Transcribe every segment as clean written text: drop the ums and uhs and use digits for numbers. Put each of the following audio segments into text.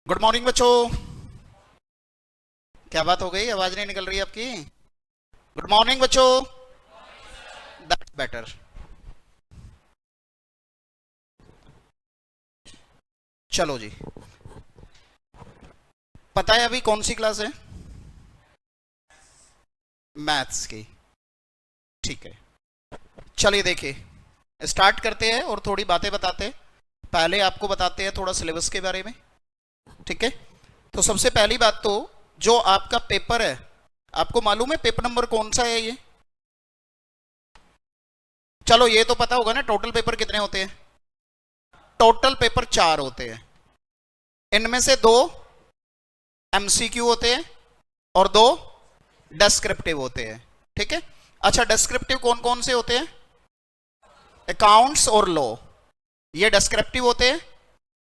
Good morning बच्चों। क्या बात हो गई, आवाज नहीं निकल रही आपकी। गुड मॉर्निंग बच्चों। That's better. चलो जी, पता है अभी कौन सी क्लास है? मैथ्स की। ठीक है, चलिए देखिए स्टार्ट करते हैं और थोड़ी बातें बताते हैं। पहले आपको बताते हैं थोड़ा सिलेबस के बारे में। ठीक है, तो सबसे पहली बात तो जो आपका पेपर है, आपको मालूम है पेपर नंबर कौन सा है ये? चलो ये तो पता होगा ना, टोटल पेपर कितने होते हैं? टोटल पेपर 4 होते हैं। इनमें से 2 एमसीक्यू होते हैं और 2 डिस्क्रिप्टिव होते हैं। ठीक है, अच्छा डिस्क्रिप्टिव कौन कौन से होते हैं? अकाउंट्स और लॉ, ये डिस्क्रिप्टिव होते हैं।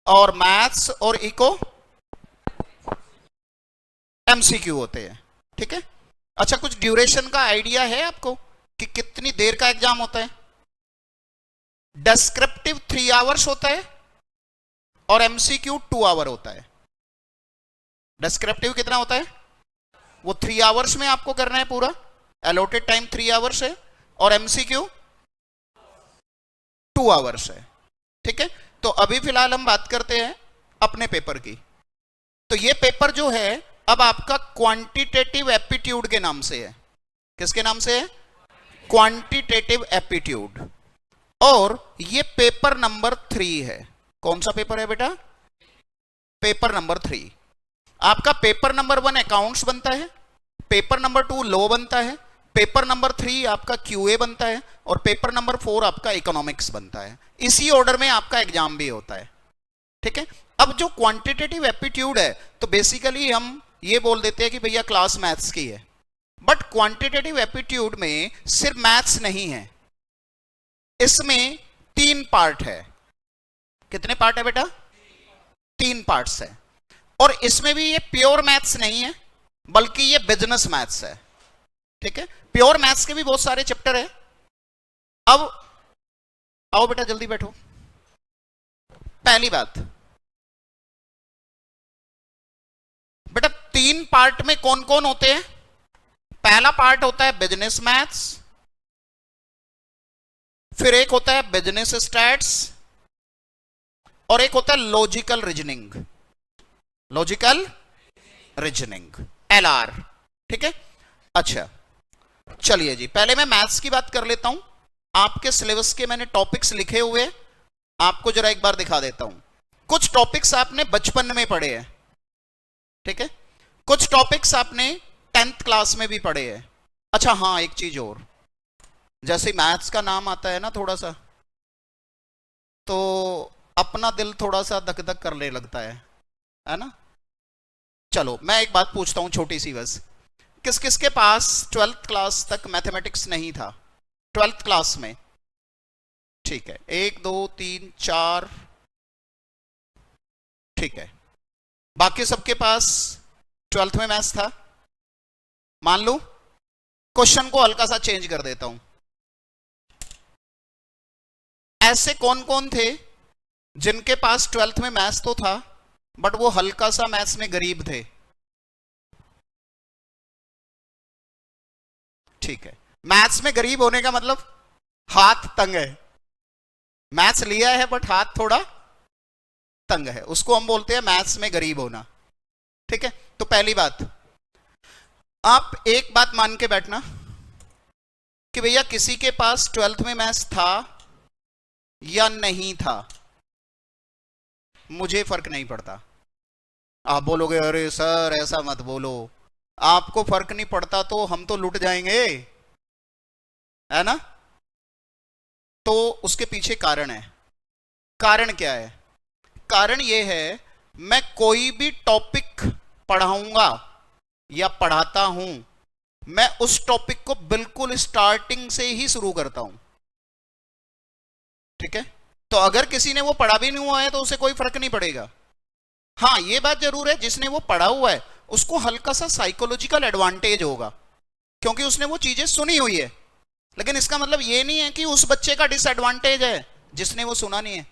और मैथ्स और इको एमसीक्यू होते हैं। ठीक है, अच्छा कुछ ड्यूरेशन का आइडिया है आपको कि कितनी देर का एग्जाम होता है? डिस्क्रिप्टिव 3 आवर्स होता है और एमसीक्यू 2 आवर होता है। डिस्क्रिप्टिव कितना होता है? वो 3 आवर्स में आपको करना है पूरा, अलॉटेड टाइम 3 आवर्स है। और एमसीक्यू 2 आवर्स है। ठीक है, तो अभी फिलहाल हम बात करते हैं अपने पेपर की। तो ये पेपर जो है अब आपका क्वांटिटेटिव एप्टीट्यूड के नाम से है। किसके नाम से है? Quantitative aptitude. और ये पेपर नंबर 3 है। कौन सा पेपर है बेटा? Paper number 3। आपका पेपर नंबर 1 अकाउंट्स बनता है, पेपर नंबर 2 लॉ बनता है, पेपर नंबर 3 आपका क्यूए बनता है और पेपर नंबर 4 आपका इकोनॉमिक्स बनता है। इसी ऑर्डर में आपका एग्जाम भी होता है। ठीक है, अब जो क्वांटिटेटिव एप्टीट्यूड है तो बेसिकली हम ये बोल देते हैं कि भैया क्लास मैथ्स की है। बट क्वांटिटेटिव एप्टीट्यूड में सिर्फ मैथ्स नहीं है, इसमें 3 पार्ट है। कितने पार्ट है बेटा? 3 पार्ट्स है। और इसमें भी ये प्योर मैथ्स नहीं है बल्कि ये बिजनेस मैथ्स है। ठीक है, प्योर मैथ्स के भी बहुत सारे चैप्टर है। अब आओ बेटा जल्दी बैठो। पहली बात बेटा, 3 पार्ट में कौन कौन होते हैं? पहला पार्ट होता है बिजनेस मैथ्स, फिर एक होता है बिजनेस स्टैट्स और एक होता है logical reasoning. Logical reasoning LR. ठीक है, अच्छा चलिए जी, पहले मैं मैथ्स की बात कर लेता हूं। आपके सिलेबस के मैंने टॉपिक्स लिखे हुए, आपको जरा एक बार दिखा देता हूं। कुछ टॉपिक्स आपने बचपन में पढ़े हैं। ठीक है, कुछ टॉपिक्स आपने 10th क्लास में भी पढ़े हैं। अच्छा हाँ, एक चीज और, जैसे मैथ्स का नाम आता है ना थोड़ा सा, तो अपना दिल थोड़ा सा धक धक करने लगता है ना। चलो मैं एक बात पूछता हूं छोटी सी बस, किस किस के पास 12th क्लास तक मैथमेटिक्स नहीं था 12th क्लास में? ठीक है, 1 2 3 4। ठीक है, बाकी सबके पास 12th में मैथ्स था। मान लो क्वेश्चन को हल्का सा चेंज कर देता हूं। ऐसे कौन कौन थे जिनके पास 12th में मैथ्स तो था बट वो हल्का सा मैथ्स में गरीब थे? ठीक है, मैथ्स में गरीब होने का मतलब हाथ तंग है। मैथ्स लिया है बट हाथ थोड़ा तंग है, उसको हम बोलते हैं मैथ्स में गरीब होना। ठीक है, तो पहली बात, आप एक बात मान के बैठना कि भैया किसी के पास 12th में मैथ्स था या नहीं था, मुझे फर्क नहीं पड़ता। आप बोलोगे अरे सर ऐसा मत बोलो, आपको फर्क नहीं पड़ता तो हम तो लुट जाएंगे, है ना। तो उसके पीछे कारण है। कारण क्या है? कारण यह है, मैं कोई भी टॉपिक पढ़ाऊंगा या पढ़ाता हूं, मैं उस टॉपिक को बिल्कुल स्टार्टिंग से ही शुरू करता हूं। ठीक है, तो अगर किसी ने वो पढ़ा भी नहीं हुआ है तो उसे कोई फर्क नहीं पड़ेगा। हाँ ये बात जरूर है, जिसने वो पढ़ा हुआ है उसको हल्का सा साइकोलॉजिकल एडवांटेज होगा क्योंकि उसने वो चीजें सुनी हुई है। लेकिन इसका मतलब ये नहीं है कि उस बच्चे का डिसएडवांटेज है जिसने वो सुना नहीं है।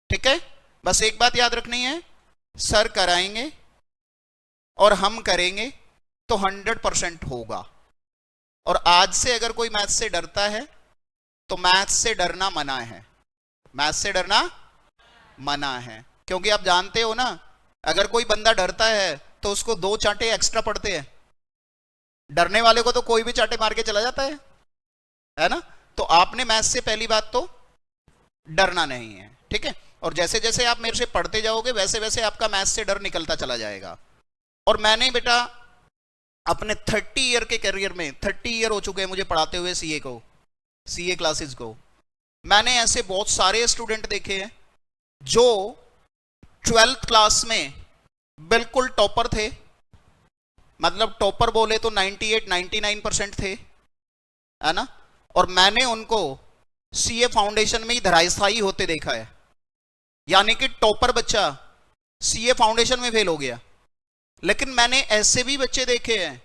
ठीक है, बस एक बात याद रखनी है, सर कराएंगे और हम करेंगे तो 100% होगा। और आज से अगर कोई मैथ से डरता है तो मैथ से डरना मना है, मैथ से डरना मना है। क्योंकि आप जानते हो ना, अगर कोई बंदा डरता है तो उसको 2 चांटे एक्स्ट्रा पड़ते हैं, डरने वाले को तो कोई भी चांटे मार के चला जाता है ना। तो आपने मैथ से पहली बात तो डरना नहीं है, ठीक है। और जैसे जैसे आप मेरे से पढ़ते जाओगे वैसे वैसे आपका मैथ से डर निकलता चला जाएगा। और मैंने बेटा अपने 30 ईयर के करियर में, 30 ईयर हो चुके हैं मुझे पढ़ाते हुए सीए क्लासेस को, मैंने ऐसे बहुत सारे स्टूडेंट देखे हैं जो 12th क्लास में बिल्कुल टॉपर थे, मतलब टॉपर बोले तो 98-99% थे, है ना। और मैंने उनको सीए फाउंडेशन में ही धराशायी होते देखा है। यानी कि टॉपर बच्चा सीए फाउंडेशन में फेल हो गया। लेकिन मैंने ऐसे भी बच्चे देखे हैं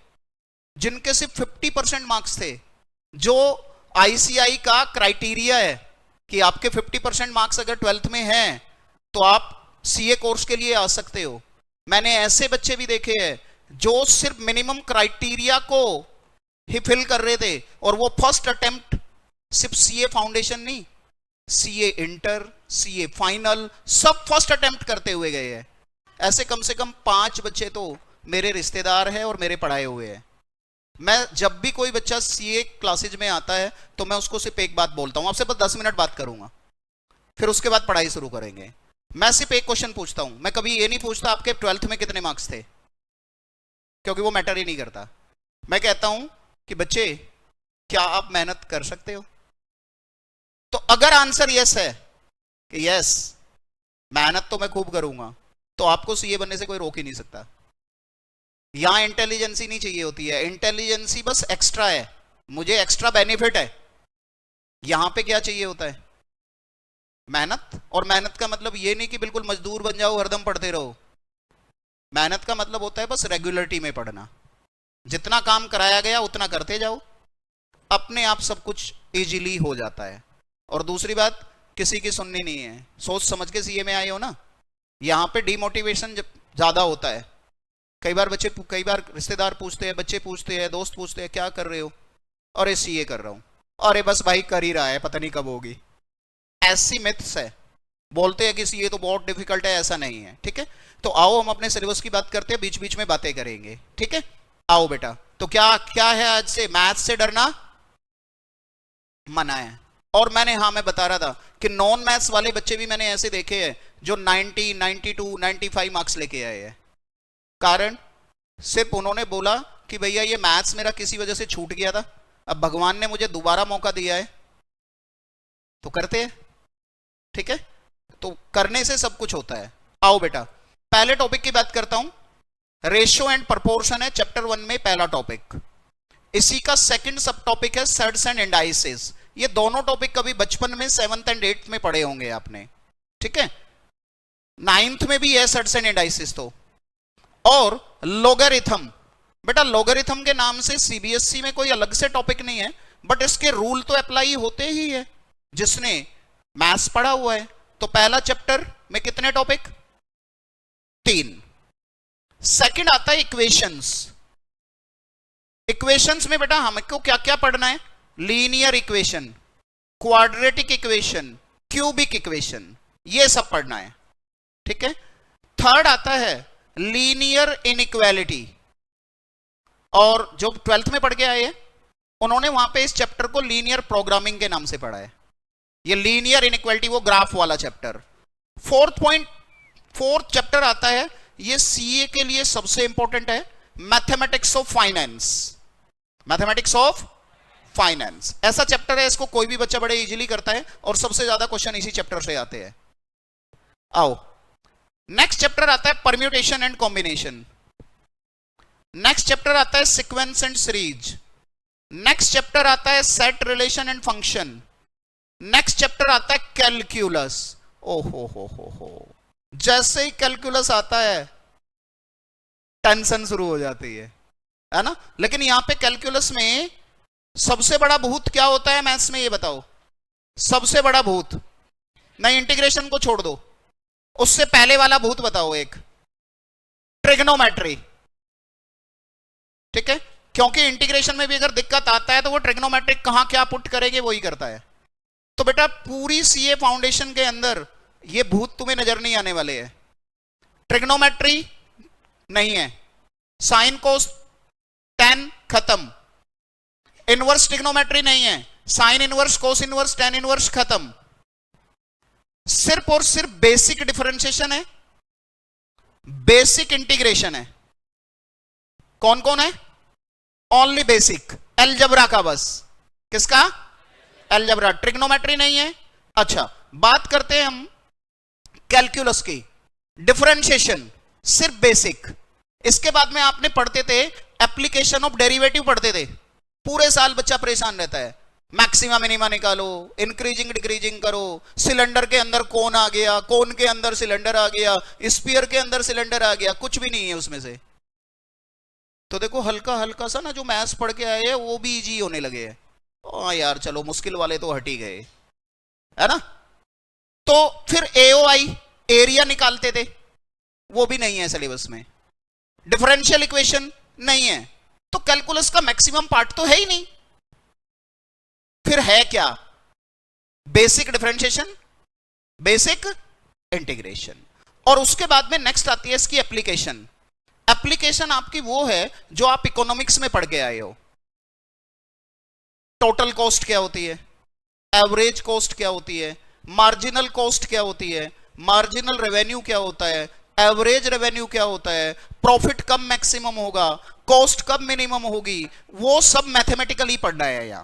जिनके सिर्फ 50% मार्क्स थे, जो आईसीआई का क्राइटेरिया है कि आपके 50% मार्क्स अगर 12th में हैं तो आप सीए कोर्स के लिए आ सकते हो। मैंने ऐसे बच्चे भी देखे हैं जो सिर्फ मिनिमम क्राइटेरिया को ही फिल कर रहे थे, और वो फर्स्ट अटेम्प्ट सिर्फ सीए फाउंडेशन नहीं, सीए इंटर, सीए फाइनल, सब फर्स्ट अटेम्प्ट करते हुए गए हैं। ऐसे कम से कम 5 बच्चे तो मेरे रिश्तेदार हैं और मेरे पढ़ाए हुए हैं। मैं जब भी कोई बच्चा सीए क्लासेज में आता है तो मैं उसको सिर्फ एक बात बोलता हूं, आपसे बस 10 मिनट बात करूंगा, फिर उसके बाद पढ़ाई शुरू करेंगे। मैं सिर्फ एक क्वेश्चन पूछता हूं, मैं कभी ये नहीं पूछता आपके 12th में कितने मार्क्स थे, क्योंकि वो मैटर ही नहीं करता। मैं कहता हूं कि बच्चे क्या आप मेहनत कर सकते हो? तो अगर आंसर यस है कि यस मेहनत तो मैं खूब करूंगा, तो आपको सीए बनने से कोई रोक ही नहीं सकता। यहां इंटेलिजेंसी नहीं चाहिए होती है, इंटेलिजेंसी बस एक्स्ट्रा है, मुझे एक्स्ट्रा बेनिफिट है। यहां पे क्या चाहिए होता है? मेहनत। और मेहनत का मतलब ये नहीं कि बिल्कुल मजदूर बन जाओ, हरदम पढ़ते रहो। मेहनत का मतलब होता है बस रेगुलरिटी में पढ़ना, जितना काम कराया गया उतना करते जाओ, अपने आप सब कुछ इजीली हो जाता है। और दूसरी बात, किसी की सुननी नहीं है, सोच समझ के सीए में आए हो ना। यहां पे डिमोटिवेशन ज्यादा होता है। कई बार रिश्तेदार पूछते हैं, बच्चे पूछते हैं, दोस्त पूछते हैं क्या कर रहे हो? अरे सीए कर रहा हूं। अरे बस भाई कर ही रहा है, पता नहीं कब होगी। ऐसी मिथ्स है, बोलते हैं कि सीए तो बहुत डिफिकल्ट है, ऐसा नहीं है, ठीक है। तो आओ हम अपने सिलेबस की बात करते हैं, बीच बीच में बातें करेंगे, ठीक है। आओ बेटा, तो क्या क्या है आज से? मैथ से डरना मना है। और मैं बता रहा था कि नॉन मैथ्स वाले बच्चे भी मैंने ऐसे देखे हैं जो 90, 92, 95 मार्क्स लेके आए हैं। कारण सिर्फ उन्होंने बोला कि भैया ये मैथ्स मेरा किसी वजह से छूट गया था, अब भगवान ने मुझे दोबारा मौका दिया है तो करते हैं, ठीक है। तो करने से सब कुछ होता है। आओ बेटा, पहले टॉपिक की बात करता हूं, रेशियो एंड प्रोपोर्शन है चैप्टर 1 में पहला टॉपिक। इसी का सेकंड सब टॉपिक है सर्ड्स एंड इंडाइसेस। ये दोनों टॉपिक कभी बचपन में 7th एंड 8th में पढ़े होंगे आपने, ठीक है। 9th में भी है सर्ड्स एंड इंडाइसेस तो। और लोगरिथम, बेटा लोगरिथम के नाम से सीबीएसई में कोई अलग से टॉपिक नहीं है, बट इसके रूल तो अप्लाई होते ही है जिसने मैथ्स पढ़ा हुआ है। तो पहला चैप्टर में कितने टॉपिक? 3। सेकंड आता है इक्वेशंस। इक्वेशंस में बेटा हमको क्या क्या पढ़ना है? Linear equation, quadratic equation, cubic equation, ये सब पढ़ना है, ठीक है। थर्ड आता है लीनियर इनइक्वालिटी, और जो 12th में पढ़ के आए हैं उन्होंने वहां पे इस चैप्टर को लीनियर प्रोग्रामिंग के नाम से पढ़ा है। ये लीनियर इनइक्वालिटी वो ग्राफ वाला चैप्टर। फोर्थ चैप्टर आता है, ये सीए के लिए सबसे इंपॉर्टेंट है, mathematics of finance. Mathematics of finance ऐसा चैप्टर है, इसको कोई भी बच्चा बड़े इजीली करता है और सबसे ज्यादा क्वेश्चन इसी चैप्टर से आते हैं। आओ, नेक्स्ट चैप्टर आता है permutation and combination. Next chapter आता है sequence and series. Next chapter आता है set, relation and function. Next chapter आता है कैलकुलस। ओहो हो, जैसे ही कैलकुलस आता है टेंशन शुरू हो जाती है ना। लेकिन यहां पे कैलकुलस में सबसे बड़ा भूत क्या होता है मैथ्स में, ये बताओ? सबसे बड़ा भूत, नहीं इंटीग्रेशन को छोड़ दो, उससे पहले वाला भूत बताओ एक। ट्रिग्नोमेट्री, ठीक है, क्योंकि इंटीग्रेशन में भी अगर दिक्कत आता है तो वो ट्रिग्नोमेट्रिक कहां क्या पुट करेंगे वही करता है। तो बेटा पूरी सीए फाउंडेशन के अंदर ये भूत तुम्हें नजर नहीं आने वाले हैं। ट्रिग्नोमेट्री नहीं है, साइन कोस टेन खत्म, इनवर्स ट्रिग्नोमेट्री नहीं है, sine inverse cos inverse tan inverse खत्म, सिर्फ और सिर्फ बेसिक डिफरेंशिएशन है, बेसिक इंटीग्रेशन है। कौन कौन है? ओनली बेसिक, अलजबरा का, बस किसका? अलजबरा, ट्रिग्नोमेट्री नहीं है। अच्छा बात करते हैं हम कैलकुलस की, डिफरेंशिएशन सिर्फ बेसिक। इसके बाद में आपने पढ़ते थे एप्लीकेशन ऑफ डेरिवेटिव पढ़ते थे, पूरे साल बच्चा परेशान रहता है, मैक्सिमा मिनिमा निकालो, इंक्रीजिंग डिक्रीजिंग करो, सिलेंडर के अंदर कोन आ गया, कोन के अंदर सिलेंडर आ गया, स्फीयर के अंदर सिलेंडर आ गया, कुछ भी नहीं है उसमें से। तो देखो हल्का हल्का सा ना जो मैथ्स पढ़ के आए हैं वो भी इजी होने लगे हैं। हाँ यार चलो मुश्किल वाले तो हट ही गए, है ना। तो फिर एओआई एरिया निकालते थे, वो भी नहीं है सिलेबस में। डिफरेंशियल इक्वेशन नहीं है, तो कैलकुलस का मैक्सिमम पार्ट तो है ही नहीं। फिर है क्या? बेसिक डिफरेंशिएशन, बेसिक इंटीग्रेशन, और उसके बाद में नेक्स्ट आती है इसकी एप्लीकेशन। एप्लीकेशन आपकी वो है जो आप इकोनॉमिक्स में पढ़ के आए हो। टोटल कॉस्ट क्या होती है, एवरेज कॉस्ट क्या होती है, मार्जिनल कॉस्ट क्या होती है, मार्जिनल रेवेन्यू क्या होता है, एवरेज रेवेन्यू क्या होता है, प्रॉफिट कब मैक्सिमम होगा, कॉस्ट कब मिनिमम होगी, वो सब मैथमेटिकली पढ़ना है यहां।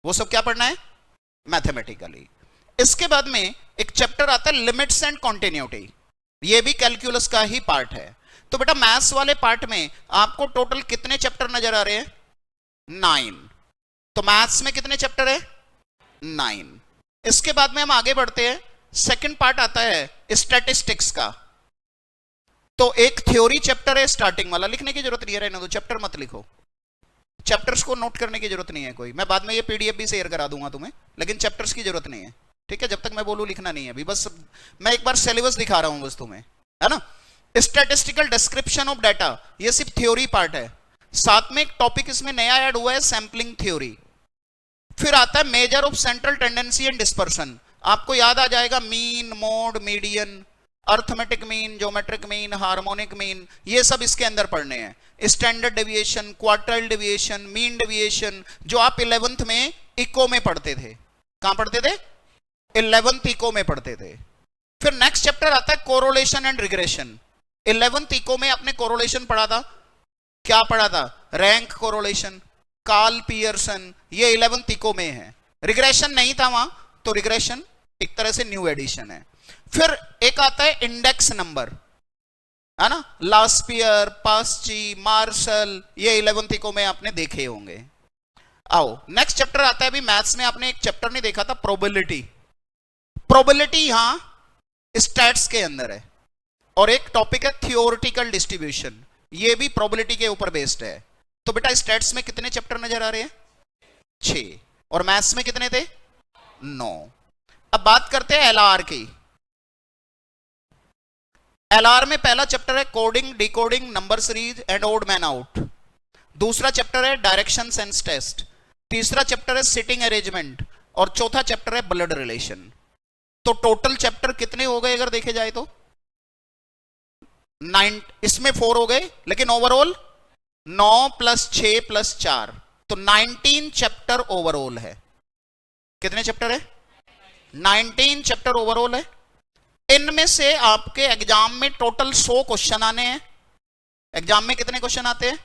वो सब क्या पढ़ना है? मैथमेटिकली। इसके बाद में एक चैप्टर आता है लिमिट्स एंड कॉन्टिन्यूटी, ये भी कैलकुलस का ही पार्ट है। तो बेटा मैथ्स वाले पार्ट में आपको टोटल कितने चैप्टर नजर आ रहे हैं? 9। तो मैथ्स में कितने चैप्टर है? 9। इसके बाद में हम आगे बढ़ते हैं, सेकंड पार्ट आता है स्टैटिस्टिक्स का। तो एक थ्योरी चैप्टर है स्टार्टिंग वाला, लिखने की जरूरत नहीं है, रहने दो, चैप्टर मत लिखो, चैप्टर्स को नोट करने की जरूरत नहीं है कोई। मैं बाद में ये पीडीएफ भी शेयर करा दूंगा तुम्हें, लेकिन चैप्टर्स की जरूरत नहीं है, ठीक है। जब तक मैं बोलूं लिखना नहीं है अभी, बस मैं एक बार सिलेबस दिखा रहा हूं बस तुम्हें, है ना। स्टैटिस्टिकल डिस्क्रिप्शन ऑफ डाटा, ये सिर्फ थ्योरी पार्ट है। साथ में एक टॉपिक इसमें नया ऐड हुआ है, सैंपलिंग थ्योरी। फिर आता है measure of central tendency and dispersion. आपको याद आ जाएगा mean, mode, median, arithmetic mean, geometric mean, harmonic mean, ये सब इसके अंदर पढ़ने हैं। Standard deviation, quartile deviation, mean deviation, जो आप 11th में इको में पढ़ते थे। कहां पढ़ते थे? 11th इको में पढ़ते थे। फिर नेक्स्ट चैप्टर आता है correlation and regression. 11th eco में आपने कोरोलेशन पढ़ा था, क्या पढ़ा था? रैंक कोरोलेशन, कार्ल पियर्सन, ये 11th इको में है। रिग्रेशन नहीं था वहां, तो रिग्रेशन एक तरह से न्यू एडिशन है। फिर एक आता है इंडेक्स नंबर, है ना, लास्पियर, पास्ची, मार्शल, ये 11th इको में आपने देखे होंगे। आओ नेक्स्ट चैप्टर आता है, अभी मैथ्स में आपने एक चैप्टर नहीं देखा था, प्रोबेबिलिटी। प्रोबेबिलिटी यहां स्टैट्स के अंदर है, और एक टॉपिक है थियोरेटिकल डिस्ट्रीब्यूशन, ये भी प्रोबेबिलिटी के ऊपर बेस्ड है। तो बेटा स्टैट्स में कितने चैप्टर नजर आ रहे हैं? 6, और मैथ्स में कितने थे? 9। अब बात करते हैं एलआर की। एलआर में पहला चैप्टर है coding, decoding, number series and odd man out. दूसरा चैप्टर है डायरेक्शन सेंस टेस्ट। तीसरा चैप्टर है सिटिंग अरेंजमेंट, और चौथा चैप्टर है ब्लड रिलेशन। तो टोटल चैप्टर कितने हो गए अगर देखे जाए तो? 9, इसमें 4 हो गए, लेकिन ओवरऑल 9 + 6 + 4, तो 19 चैप्टर ओवरऑल है। कितने चैप्टर है? 19 चैप्टर ओवरऑल है। इनमें से आपके एग्जाम में टोटल 100 क्वेश्चन आने हैं। एग्जाम में कितने क्वेश्चन आते हैं?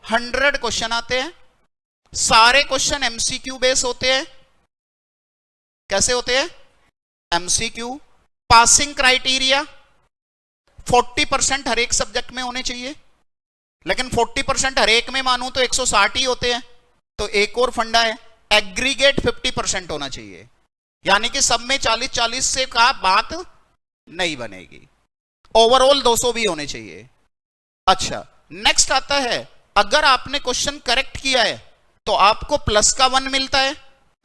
100 क्वेश्चन आते हैं। सारे क्वेश्चन एमसीक्यू बेस होते हैं। कैसे होते हैं? एमसीक्यू। पासिंग क्राइटेरिया 40% हर एक सब्जेक्ट में होने चाहिए, लेकिन 40% हर एक में मानूं तो 160 ही होते हैं। तो एक और फंडा है, एग्रीगेट 50% होना चाहिए, यानी कि सब में 40-40 से का बात नहीं बनेगी। ओवरऑल 200 भी होने चाहिए। अच्छा नेक्स्ट आता है, अगर आपने क्वेश्चन करेक्ट किया है तो आपको प्लस का 1 मिलता है,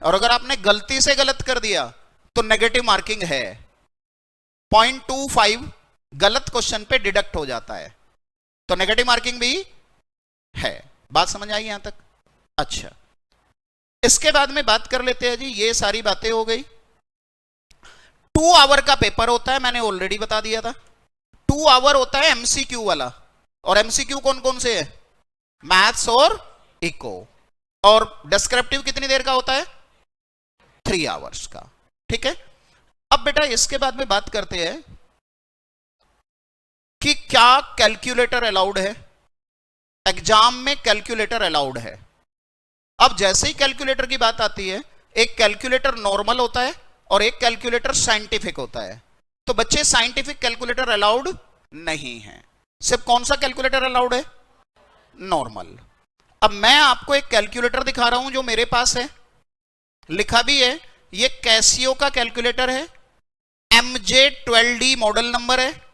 और अगर आपने गलती से गलत कर दिया तो नेगेटिव मार्किंग है। 0.25 गलत क्वेश्चन पे डिडक्ट हो जाता है, तो नेगेटिव मार्किंग भी है। बात समझ आई यहां तक? अच्छा, इसके बाद में बात कर लेते हैं जी, ये सारी बातें हो गई। 2 आवर का पेपर होता है, मैंने ऑलरेडी बता दिया था। 2 आवर होता है एमसीक्यू वाला, और एमसीक्यू कौन कौन से है? मैथ्स और इको। और डिस्क्रिप्टिव कितनी देर का होता है? 3 आवर्स का। ठीक है, अब बेटा इसके बाद में बात करते हैं कि क्या कैलकुलेटर अलाउड है। एग्जाम में कैलकुलेटर अलाउड है। अब जैसे ही कैलकुलेटर की बात आती है, एक कैलकुलेटर नॉर्मल होता है और एक कैलकुलेटर साइंटिफिक होता है। तो बच्चे साइंटिफिक कैलकुलेटर अलाउड नहीं है, सिर्फ कौन सा कैलकुलेटर अलाउड है? नॉर्मल। अब मैं आपको एक कैलकुलेटर दिखा रहा हूं जो मेरे पास है, लिखा भी है, ये कैसियो का कैलकुलेटर है, MJ12D मॉडल नंबर है।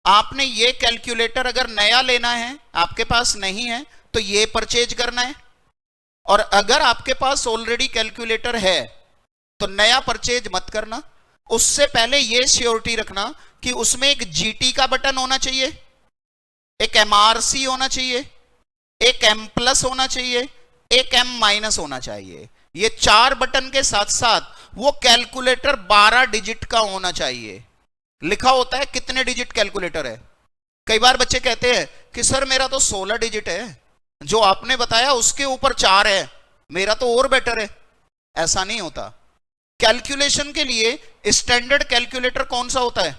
आपने ये कैलकुलेटर अगर नया लेना है, आपके पास नहीं है, तो ये परचेज करना है। और अगर आपके पास ऑलरेडी कैलकुलेटर है तो नया परचेज मत करना। उससे पहले ये श्योरिटी रखना कि उसमें एक GT का बटन होना चाहिए, एक MRC होना चाहिए, एक M+ होना चाहिए, एक M- होना चाहिए। ये 4 बटन के साथ साथ वो कैलकुलेटर 12 डिजिट का होना चाहिए। लिखा होता है कितने डिजिट कैलकुलेटर है। कई बार बच्चे कहते हैं कि सर मेरा तो 16 डिजिट है, जो आपने बताया उसके ऊपर 4 है, मेरा तो और बेटर है। ऐसा नहीं होता। कैलकुलेशन के लिए स्टैंडर्ड कैलकुलेटर कौन सा होता है?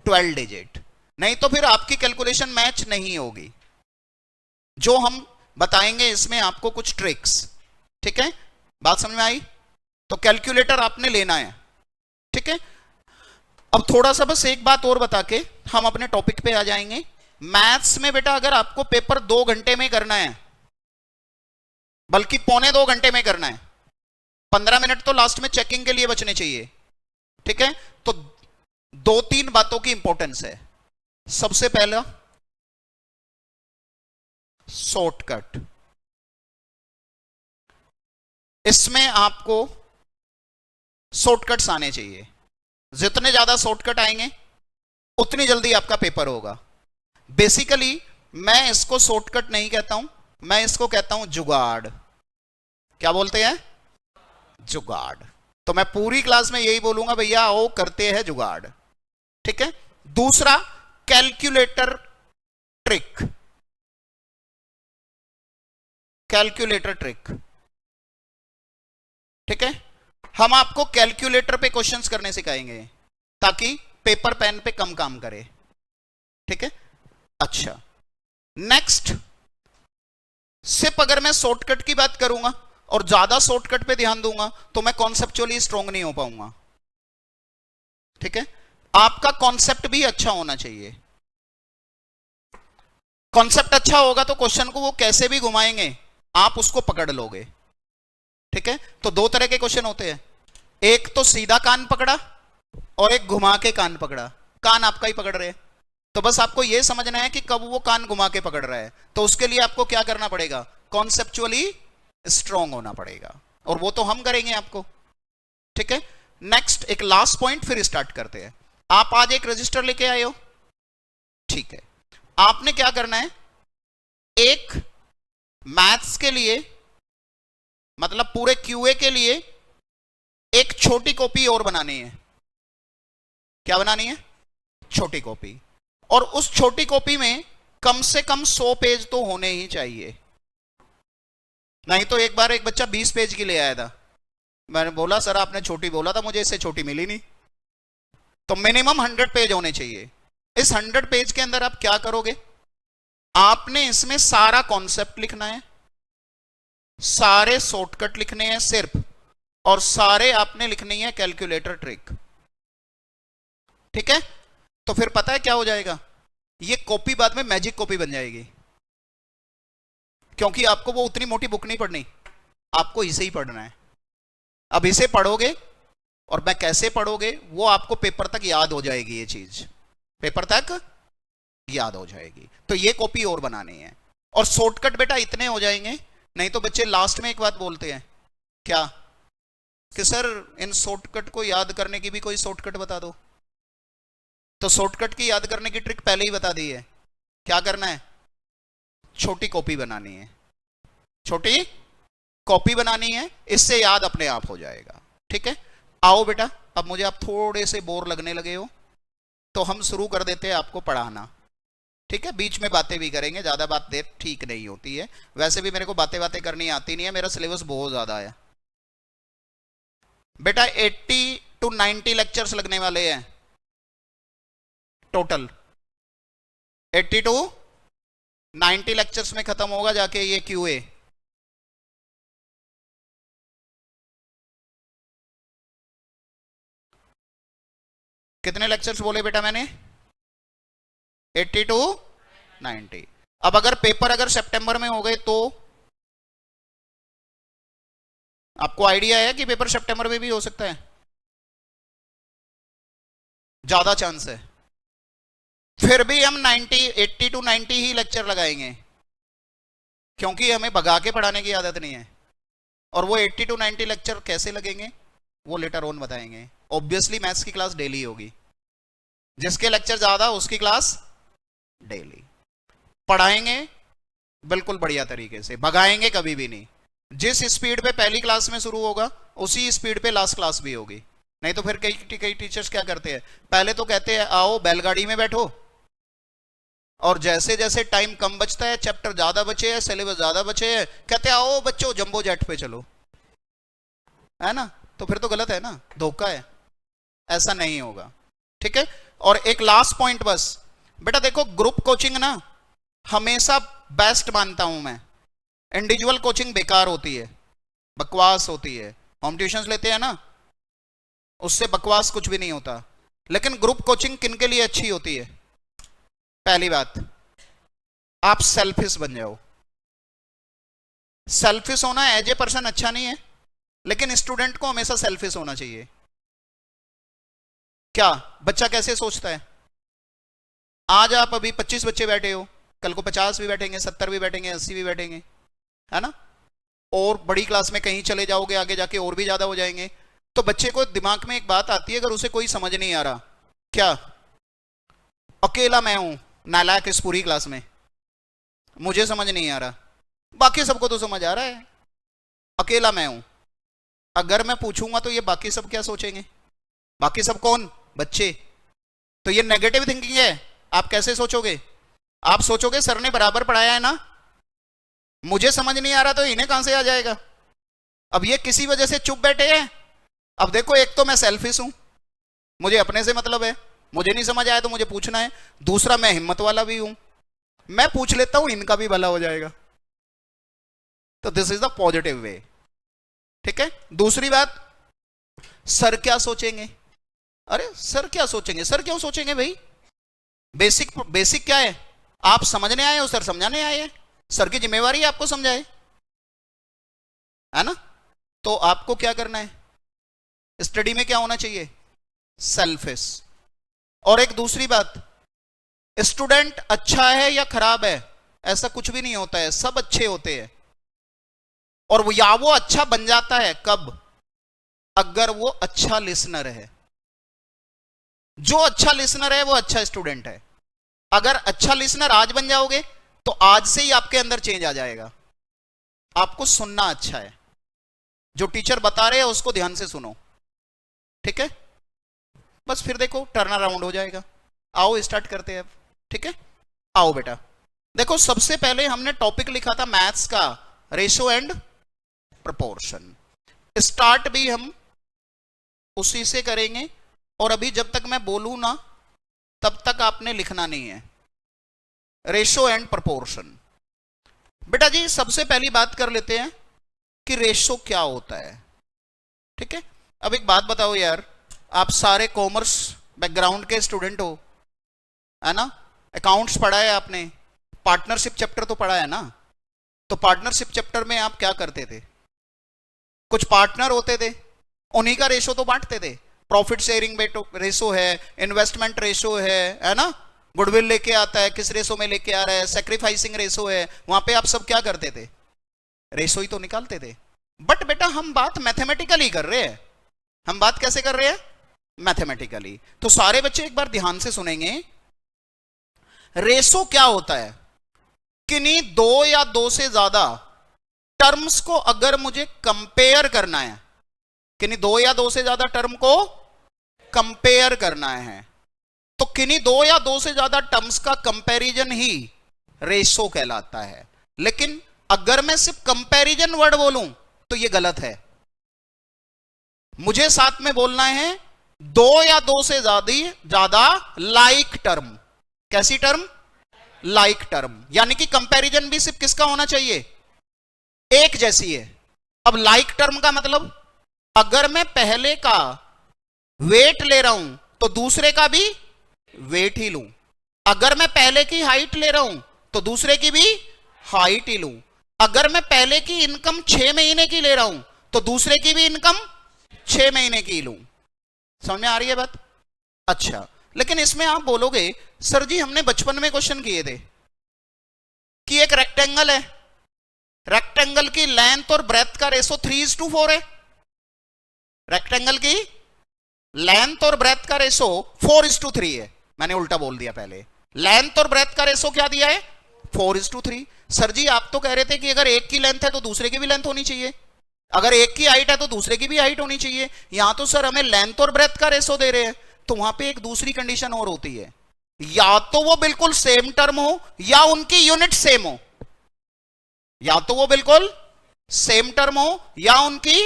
12 डिजिट। नहीं तो फिर आपकी कैलकुलेशन मैच नहीं होगी। जो हम बताएंगे इसमें आपको कुछ ट्रिक्स। ठीक है, बात समझ में आई? तो कैलकुलेटर आपने लेना है। ठीक है, अब थोड़ा सा बस एक बात और बता के हम अपने टॉपिक पे आ जाएंगे। मैथ्स में बेटा अगर आपको पेपर 2 घंटे में करना है, बल्कि 1.25 घंटे में करना है, 15 मिनट तो लास्ट में चेकिंग के लिए बचने चाहिए। ठीक है, तो 2-3 बातों की इंपॉर्टेंस है। सबसे पहला, शॉर्टकट। इसमें आपको शॉर्टकट्स आने चाहिए। जितने ज्यादा शॉर्टकट आएंगे उतनी जल्दी आपका पेपर होगा। बेसिकली मैं इसको शॉर्टकट नहीं कहता हूं, मैं इसको कहता हूं जुगाड़। क्या बोलते हैं? जुगाड़। तो मैं पूरी क्लास में यही बोलूंगा, भैया आओ करते हैं जुगाड़। ठीक है, दूसरा कैलकुलेटर ट्रिक। Calculator trick. ठीक है, हम आपको कैलकुलेटर पे क्वेश्चंस करने सिखाएंगे ताकि पेपर पेन पे कम काम करे। ठीक है, अच्छा नेक्स्ट, सिर्फ अगर मैं शॉर्टकट की बात करूंगा और ज्यादा शॉर्टकट पे ध्यान दूंगा तो मैं कॉन्सेप्चुअली स्ट्रांग नहीं हो पाऊंगा। ठीक है, आपका कॉन्सेप्ट भी अच्छा होना चाहिए। कॉन्सेप्ट अच्छा होगा तो क्वेश्चन को वो कैसे भी घुमाएंगे आप उसको पकड़ लोगे। ठीक है, तो 2 तरह के क्वेश्चन होते हैं, एक तो सीधा कान पकड़ा और एक घुमा के कान पकड़ा। कान आपका ही पकड़ रहे हैं, तो बस आपको यह समझना है कि कब वो कान घुमा के पकड़ रहा है। तो उसके लिए आपको क्या करना पड़ेगा? कॉन्सेप्चुअली स्ट्रांग होना पड़ेगा, और वो तो हम करेंगे आपको। ठीक है, नेक्स्ट एक लास्ट पॉइंट फिर स्टार्ट करते हैं। आप आज एक रजिस्टर लेके आए हो, ठीक है, आपने क्या करना है, एक मैथ्स के लिए मतलब पूरे क्यूए के लिए एक छोटी कॉपी और बनानी है। क्या बनानी है? छोटी कॉपी। और उस छोटी कॉपी में कम से कम 100 पेज तो होने ही चाहिए। नहीं तो एक बार एक बच्चा 20 पेज की ले आया था, मैंने बोला सर आपने छोटी बोला था, मुझे इससे छोटी मिली नहीं। तो मिनिमम 100 पेज होने चाहिए। इस 100 पेज के अंदर आप क्या करोगे? आपने इसमें सारा कॉन्सेप्ट लिखना है, सारे शॉर्टकट लिखने हैं सिर्फ, और सारे आपने लिखनी है कैलकुलेटर ट्रिक। ठीक है, तो फिर पता है क्या हो जाएगा, ये कॉपी बाद में मैजिक कॉपी बन जाएगी, क्योंकि आपको वो उतनी मोटी बुक नहीं पढ़नी, आपको इसे ही पढ़ना है। अब इसे पढ़ोगे और मैं कैसे पढ़ोगे वो आपको पेपर तक याद हो जाएगी, ये चीज पेपर तक याद हो जाएगी। तो ये कॉपी और बनानी है, और शॉर्टकट बेटा इतने हो जाएंगे। नहीं तो बच्चे लास्ट में एक बात बोलते हैं, क्या कि सर इन शॉर्टकट को याद करने की भी कोई शॉर्टकट बता दो। तो शॉर्टकट की याद करने की ट्रिक पहले ही बता दी है। क्या करना है? छोटी कॉपी बनानी है, छोटी कॉपी बनानी है, इससे याद अपने आप हो जाएगा। ठीक है, आओ बेटा, अब मुझे आप थोड़े से बोर लगने लगे हो तो हम शुरू कर देते हैं आपको पढ़ाना। ठीक है, बीच में बातें भी करेंगे, ज्यादा बात देर ठीक नहीं होती है। वैसे भी मेरे को बातें बातें करनी आती नहीं है, मेरा सिलेबस बहुत ज्यादा है बेटा। 80 to 90 लेक्चर्स लगने वाले हैं टोटल। 80 to 90 लेक्चर्स में खत्म होगा जाके ये क्यूए। कितने लेक्चर्स बोले बेटा मैंने? 80 to 90। अब अगर पेपर अगर सितंबर में हो गए तो आपको आइडिया है कि पेपर सितंबर में भी हो सकता है? ज्यादा चांस है। फिर भी हम 80 to 90 ही लेक्चर लगाएंगे, क्योंकि हमें भगा के पढ़ाने की आदत नहीं है। और वो 80 to 90 लेक्चर कैसे लगेंगे वो लेटर ऑन बताएंगे। ऑब्वियसली मैथ्स की क्लास डेली होगी, जिसके लेक्चर ज्यादा उसकी क्लास डेली पढ़ाएंगे, बिल्कुल बढ़िया तरीके से, भगाएंगे कभी भी नहीं। जिस स्पीड पे पहली क्लास में शुरू होगा उसी स्पीड पे लास्ट क्लास भी होगी। नहीं तो फिर कई टीचर्स क्या करते हैं, पहले तो कहते हैं आओ बैलगाड़ी में बैठो, और जैसे जैसे टाइम कम बचता है, चैप्टर ज्यादा बचे हैं, सिलेबस ज्यादा बचे हैं, कहते हैं आओ बच्चों जंबो जेट पे चलो, है ना? तो फिर तो गलत है ना, धोखा है, ऐसा नहीं होगा। ठीक है, और एक लास्ट पॉइंट बस बेटा, देखो ग्रुप कोचिंग ना हमेशा बेस्ट मानता हूं मैं। इंडिविजुअल कोचिंग बेकार होती है, बकवास होती है। होम ट्यूशंस लेते हैं ना, उससे बकवास कुछ भी नहीं होता। लेकिन ग्रुप कोचिंग किन के लिए अच्छी होती है? पहली बात, आप सेल्फिश बन जाओ। सेल्फिश होना एज ए पर्सन अच्छा नहीं है, लेकिन स्टूडेंट को हमेशा सेल्फिश होना चाहिए। क्या बच्चा कैसे सोचता है? आज आप अभी 25 बच्चे बैठे हो, कल को 50 भी बैठेंगे, 70 भी बैठेंगे, 80 भी बैठेंगे, है ना? और बड़ी क्लास में कहीं चले जाओगे, आगे जाके और भी ज्यादा हो जाएंगे। तो बच्चे को दिमाग में एक बात आती है, अगर उसे कोई समझ नहीं आ रहा, क्या अकेला मैं हूं नालायक इस पूरी क्लास में, मुझे समझ नहीं आ रहा, बाकी सबको तो समझ आ रहा है, अकेला मैं हूं। अगर मैं पूछूंगा तो ये बाकी सब क्या सोचेंगे? बाकी सब कौन? बच्चे। तो ये नेगेटिव थिंकिंग है। आप कैसे सोचोगे? आप सोचोगे सर ने बराबर पढ़ाया है ना, मुझे समझ नहीं आ रहा तो इन्हें कहां से आ जाएगा। अब ये किसी वजह से चुप बैठे हैं। अब देखो, एक तो मैं सेल्फिश हूं, मुझे अपने से मतलब है, मुझे नहीं समझ आया तो मुझे पूछना है। दूसरा, मैं हिम्मत वाला भी हूं, मैं पूछ लेता हूं, इनका भी भला हो जाएगा। तो this is the positive way. ठीक है, दूसरी बात, सर क्या सोचेंगे? अरे सर क्या सोचेंगे? सर क्यों सोचेंगे भाई? बेसिक क्या है? आप समझने आए हो, सर समझाने आए हैं, सर की जिम्मेवारी है आपको समझाए, है ना? तो आपको क्या करना है? स्टडी में क्या होना चाहिए? सेल्फिश। और एक दूसरी बात, स्टूडेंट अच्छा है या खराब है ऐसा कुछ भी नहीं होता है, सब अच्छे होते हैं। और वो अच्छा बन जाता है कब? अगर वो अच्छा लिसनर है। जो अच्छा लिसनर है वो अच्छा स्टूडेंट है। अगर अच्छा लिसनर आज बन जाओगे तो आज से ही आपके अंदर चेंज आ जाएगा। आपको सुनना अच्छा है, जो टीचर बता रहे हैं उसको ध्यान से सुनो। ठीक है, बस फिर देखो टर्न अराउंड हो जाएगा। आओ स्टार्ट करते हैं अब। ठीक है, आओ बेटा। देखो सबसे पहले हमने टॉपिक लिखा था मैथ्स का, रेशो एंड प्रोपोर्शन। स्टार्ट भी हम उसी से करेंगे, और अभी जब तक मैं बोलूं ना तब तक आपने लिखना नहीं है। Ratio and proportion. बेटा जी सबसे पहली बात कर लेते हैं कि रेशो क्या होता है। ठीक है, अब एक बात बताओ यार, आप सारे कॉमर्स बैकग्राउंड के स्टूडेंट हो, है ना? अकाउंट्स पढ़ा है आपने, पार्टनरशिप चैप्टर तो पढ़ा है ना? तो पार्टनरशिप चैप्टर में आप क्या करते थे? कुछ पार्टनर होते थे, उन्हीं का रेशो तो बांटते थे। प्रॉफिट शेयरिंग रेशो है, इन्वेस्टमेंट रेशो है ना? गुडविल लेके आता है, किस रेशो में लेके आ रहा है, सैक्रिफाइसिंग रेशो है, वहां पे आप सब क्या करते थे? रेशो ही तो निकालते थे। बट बेटा हम बात मैथमेटिकली कर रहे हैं। हम बात कैसे कर रहे हैं? मैथमेटिकली। तो सारे बच्चे एक बार ध्यान से सुनेंगे। रेशो क्या होता है? किन्हीं दो या दो से ज्यादा टर्म्स को अगर मुझे कंपेयर करना है, किन्हीं दो या दो से ज्यादा टर्म को कंपेयर करना है, तो किन्हीं दो या दो से ज्यादा टर्म्स का कंपैरिजन ही रेशो कहलाता है। लेकिन अगर मैं सिर्फ कंपैरिजन वर्ड बोलूं तो यह गलत है। मुझे साथ में बोलना है दो या दो से ज्यादा लाइक टर्म। कैसी टर्म? Like term. यानी कि कंपैरिजन भी सिर्फ किसका होना चाहिए? एक जैसी है। अब लाइक टर्म का मतलब, अगर मैं पहले का वेट ले रहा हूं तो दूसरे का भी वेट ही लूं। अगर मैं पहले की हाइट ले रहा हूं तो दूसरे की भी हाइट ही लूं। अगर मैं पहले की इनकम 6 महीने की ले रहा हूं तो दूसरे की भी इनकम 6 महीने की लूं। समझ में आ रही है बात? अच्छा, लेकिन इसमें आप बोलोगे सर जी हमने बचपन में क्वेश्चन किए थे कि एक रेक्टेंगल है, रेक्टेंगल की लेंथ और ब्रेथ का रेशो 3:4 है। रेक्टेंगल की लेंथ और ब्रेथ का रेशो 4:3 है। मैंने उल्टा बोल दिया, पहले लेंथ और ब्रेथ का रेशो क्या दिया है? 4:3। सर जी आप तो कह रहे थे कि अगर एक की लेंथ है तो दूसरे की भी लेंथ होनी चाहिए, अगर एक की हाइट है तो दूसरे की भी हाइट होनी चाहिए। यहां तो सर हमें लेंथ और ब्रेथ का रेशो दे रहे हैं। तो वहां पे एक दूसरी कंडीशन और होती है, या तो वो बिल्कुल सेम टर्म हो या उनकी यूनिट सेम हो। या तो वो बिल्कुल सेम टर्म हो या उनकी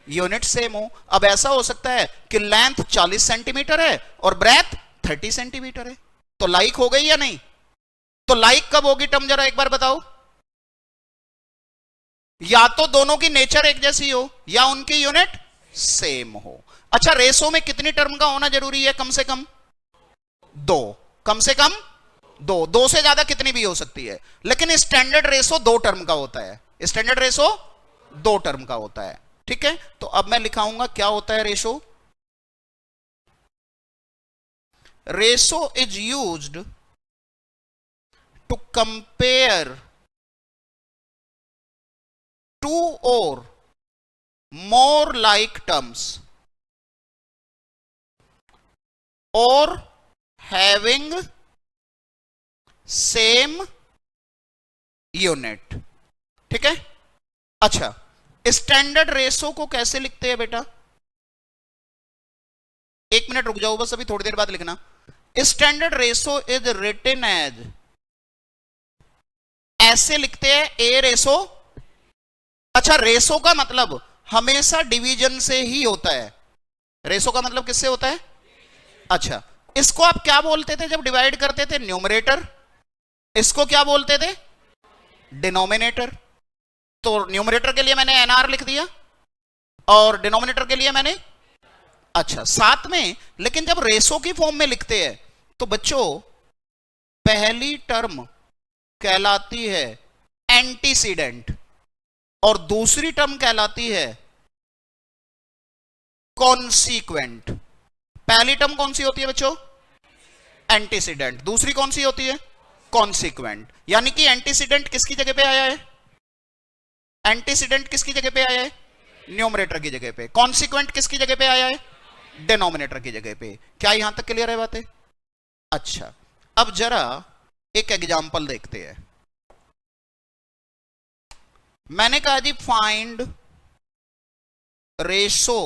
यूनिट सेम हो। अब ऐसा हो सकता है कि लेंथ 40 सेंटीमीटर है और ब्रेथ 30 सेंटीमीटर है, तो लाइक हो गई या नहीं? तो लाइक कब होगी टर्म, जरा एक बार बताओ। या तो दोनों की नेचर एक जैसी हो या उनकी यूनिट सेम हो। अच्छा, रेशो में कितनी टर्म का होना जरूरी है? कम से कम 2। कम से कम 2। 2 से ज्यादा कितनी भी हो सकती है, लेकिन स्टैंडर्ड रेशो 2 टर्म का होता है। स्टैंडर्ड रेशो 2 टर्म का होता है। ठीक है, तो अब मैं लिखाऊंगा क्या होता है ratio. Ratio is used to compare two or more like terms or having same unit। ठीक है। अच्छा, स्टैंडर्ड रेशो को कैसे लिखते हैं बेटा? एक मिनट रुक जाओ बस, अभी थोड़ी देर बाद लिखना। Standard ratio is written as, ऐसे लिखते हैं ए रेशो। अच्छा, रेशो का मतलब हमेशा डिवीजन से ही होता है। रेशो का मतलब किससे होता है? अच्छा, इसको आप क्या बोलते थे जब डिवाइड करते थे? न्यूमरेटर। इसको क्या बोलते थे? डिनोमिनेटर। तो न्यूमरेटर के लिए मैंने एनआर लिख दिया और डिनोमिनेटर के लिए मैंने, अच्छा साथ में, लेकिन जब रेशो की फॉर्म में लिखते हैं तो बच्चों पहली टर्म कहलाती है एंटीसीडेंट और दूसरी टर्म कहलाती है कॉन्सिक्वेंट। पहली टर्म कौन सी होती है बच्चों? एंटीसीडेंट। दूसरी कौन सी होती है? कॉन्सिक्वेंट। यानी कि एंटीसीडेंट किसकी जगह पे आया है? एंटीसीडेंट किसकी जगह पे आया है? न्यूमरेटर की जगह पे। कॉन्सिक्वेंट किसकी जगह पे आया है? डिनोमिनेटर की जगह पे। क्या यहां तक क्लियर है बातें? अच्छा, अब जरा एक एग्जांपल देखते हैं। मैंने कहा जी find ratio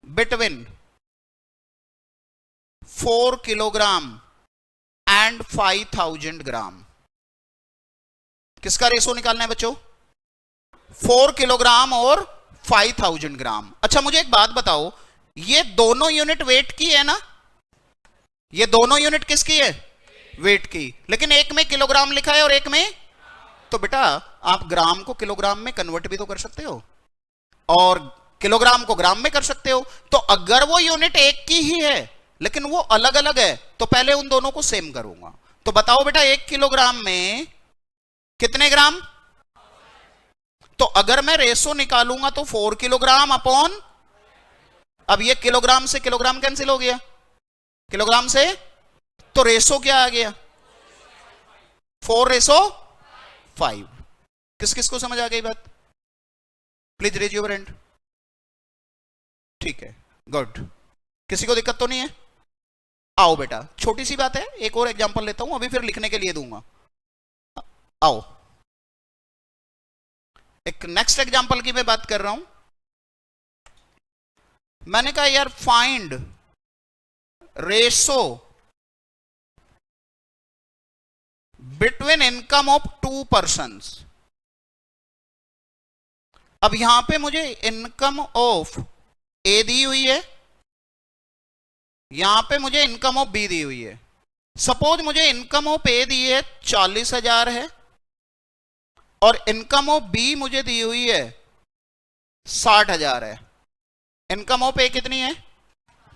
between 4 kilogram and 5000 gram. किसका रेशो निकालना है बच्चों? 4 किलोग्राम और 5000 ग्राम। अच्छा, मुझे एक बात बताओ, ये दोनों यूनिट वेट की है ना? ये दोनों यूनिट किसकी है? वेट की। लेकिन एक में किलोग्राम लिखा है और एक में, तो बेटा आप ग्राम को किलोग्राम में कन्वर्ट भी तो कर सकते हो और किलोग्राम को ग्राम में कर सकते हो। तो अगर वो यूनिट एक की ही है लेकिन वो अलग अलग है तो पहले उन दोनों को सेम करूंगा। तो बताओ बेटा 1 किलोग्राम में कितने ग्राम? तो अगर मैं रेशो निकालूंगा तो 4 किलोग्राम अपॉन, अब ये किलोग्राम से किलोग्राम कैंसिल हो गया, किलोग्राम से, तो रेशो क्या आ गया? 4:5। किस किस को समझ आ गई बात? Please raise your hand. ठीक है, गुड, किसी को दिक्कत तो नहीं है? आओ बेटा, छोटी सी बात है, एक और एग्जांपल लेता हूं, अभी फिर लिखने के लिए दूंगा। आओ, एक नेक्स्ट एग्जांपल की मैं बात कर रहा हूं। मैंने कहा यार find ratio between income of to persons. अब यहां पे मुझे इनकम ऑफ ए दी हुई है, यहां पे मुझे इनकम ऑफ बी दी हुई है। सपोज मुझे इनकम ऑफ ए दी है 40,000 है, और इनकम ऑफ बी मुझे दी हुई है 60,000 है। इनकम ऑफ ए कितनी है?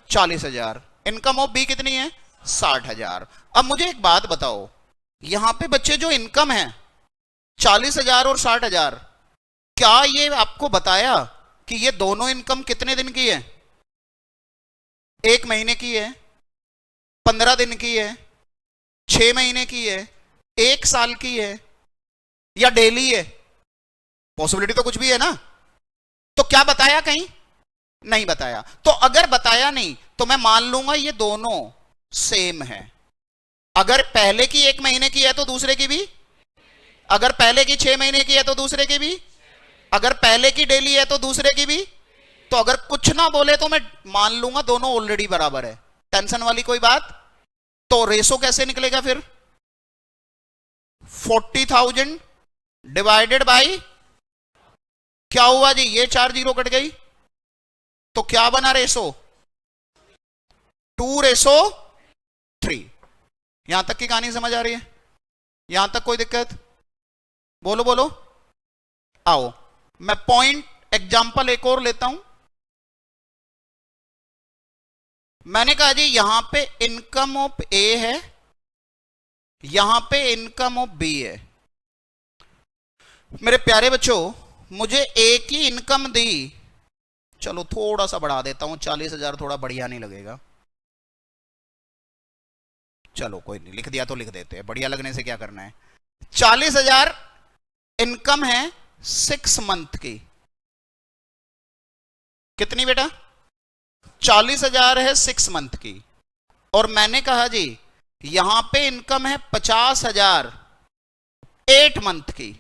40,000। इनकम ऑफ बी कितनी है? 60,000। अब मुझे एक बात बताओ, यहां पे बच्चे जो इनकम है 40,000 और 60,000, क्या ये आपको बताया कि ये दोनों इनकम कितने दिन की है? 1 महीने की है, 15 दिन की है, 6 महीने की है, 1 साल की है, या डेली है? पॉसिबिलिटी तो कुछ भी है ना। तो क्या बताया? कहीं नहीं बताया। तो अगर बताया नहीं तो मैं मान लूंगा ये दोनों सेम है। अगर पहले की 1 महीने की है तो दूसरे की भी, अगर पहले की 6 महीने की है तो दूसरे की भी, अगर पहले की डेली है तो दूसरे की भी। तो अगर कुछ ना बोले तो मैं मान लूंगा दोनों ऑलरेडी बराबर है। टेंशन वाली कोई बात? तो रेशो कैसे निकलेगा फिर? 40,000 डिवाइडेड बाई, क्या हुआ जी? ये 4 जीरो कट गई, तो क्या बना रेशो? 2:3। यहां तक की कहानी समझ आ रही है? यहां तक कोई दिक्कत? बोलो बोलो। आओ, मैं पॉइंट एग्जांपल एक और लेता हूं। मैंने कहा जी यहां पे इनकम ऑफ ए है, यहां पे इनकम ऑफ बी है। मेरे प्यारे बच्चों, मुझे ए की इनकम दी, चलो थोड़ा सा बढ़ा देता हूं, 40,000 थोड़ा बढ़िया नहीं लगेगा, चलो कोई नहीं, लिख दिया तो लिख देते हैं, बढ़िया लगने से क्या करना है। 40,000 इनकम है 6 मंथ की। कितनी बेटा? 40,000 है 6 मंथ की। और मैंने कहा जी यहां पे इनकम है 50,000 8 मंथ की।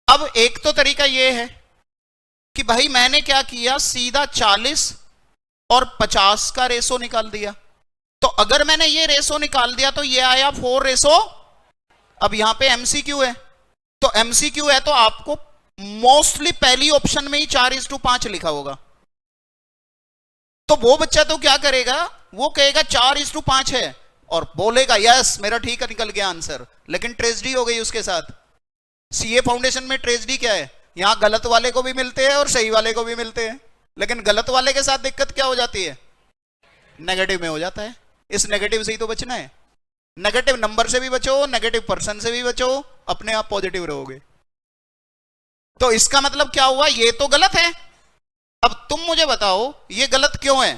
अब एक तो तरीका यह है कि भाई मैंने क्या किया, सीधा 40 और 50 का रेशो निकाल दिया। तो अगर मैंने ये रेशो निकाल दिया तो ये आया 4 रेशो। अब यहां पे एमसीक्यू है, तो एमसीक्यू है तो आपको मोस्टली पहली ऑप्शन में ही 4:5 लिखा होगा। तो वो बच्चा तो क्या करेगा, वो कहेगा 4:5 है और बोलेगा यस मेरा ठीक है, निकल गया आंसर। लेकिन ट्रेजेडी हो गई उसके साथ। सीए फाउंडेशन में ट्रेजेडी क्या है, यहां गलत वाले को भी मिलते हैं और सही वाले को भी मिलते हैं, लेकिन गलत वाले के साथ दिक्कत क्या हो जाती है? नेगेटिव में हो जाता है। इस नेगेटिव से ही तो बचना है। नेगेटिव नंबर से भी बचो, नेगेटिव पर्सन से भी बचो, अपने आप पॉजिटिव रहोगे। तो इसका मतलब क्या हुआ, ये तो गलत है। अब तुम मुझे बताओ ये गलत क्यों है?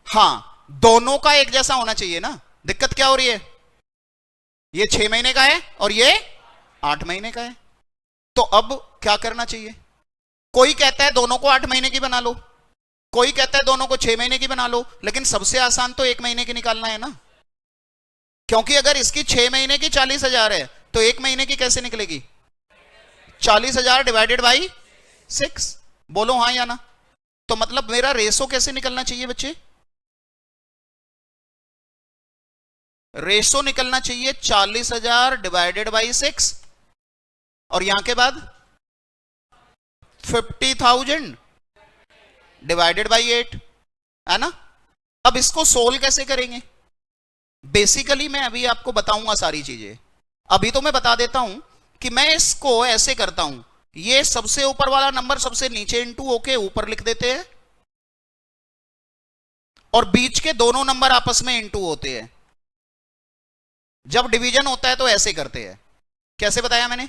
हां, दोनों का एक जैसा होना चाहिए ना। दिक्कत क्या हो रही है? ये 6 महीने का है और ये 8 महीने का है। तो अब क्या करना चाहिए? कोई कहता है दोनों को 8 महीने की बना लो, कोई कहता है दोनों को 6 महीने की बना लो, लेकिन सबसे आसान तो 1 महीने की निकालना है ना। क्योंकि अगर इसकी 6 महीने की 40,000 है तो 1 महीने की कैसे निकलेगी? 40,000 डिवाइडेड बाई 6। बोलो हां या ना। तो मतलब मेरा रेशो कैसे निकलना चाहिए बच्चे? रेशो निकलना चाहिए 40,000 डिवाइडेड बाई 6 और यहां के बाद 50,000 डिवाइडेड बाई 8, है ना। अब इसको सोल्व कैसे करेंगे? बेसिकली मैं अभी आपको बताऊंगा सारी चीजें। अभी तो मैं बता देता हूं कि मैं इसको ऐसे करता हूं, ये सबसे ऊपर वाला नंबर सबसे नीचे इंटू होके ऊपर लिख देते हैं और बीच के दोनों नंबर आपस में इंटू होते हैं। जब डिवीजन होता है तो ऐसे करते हैं। कैसे बताया मैंने?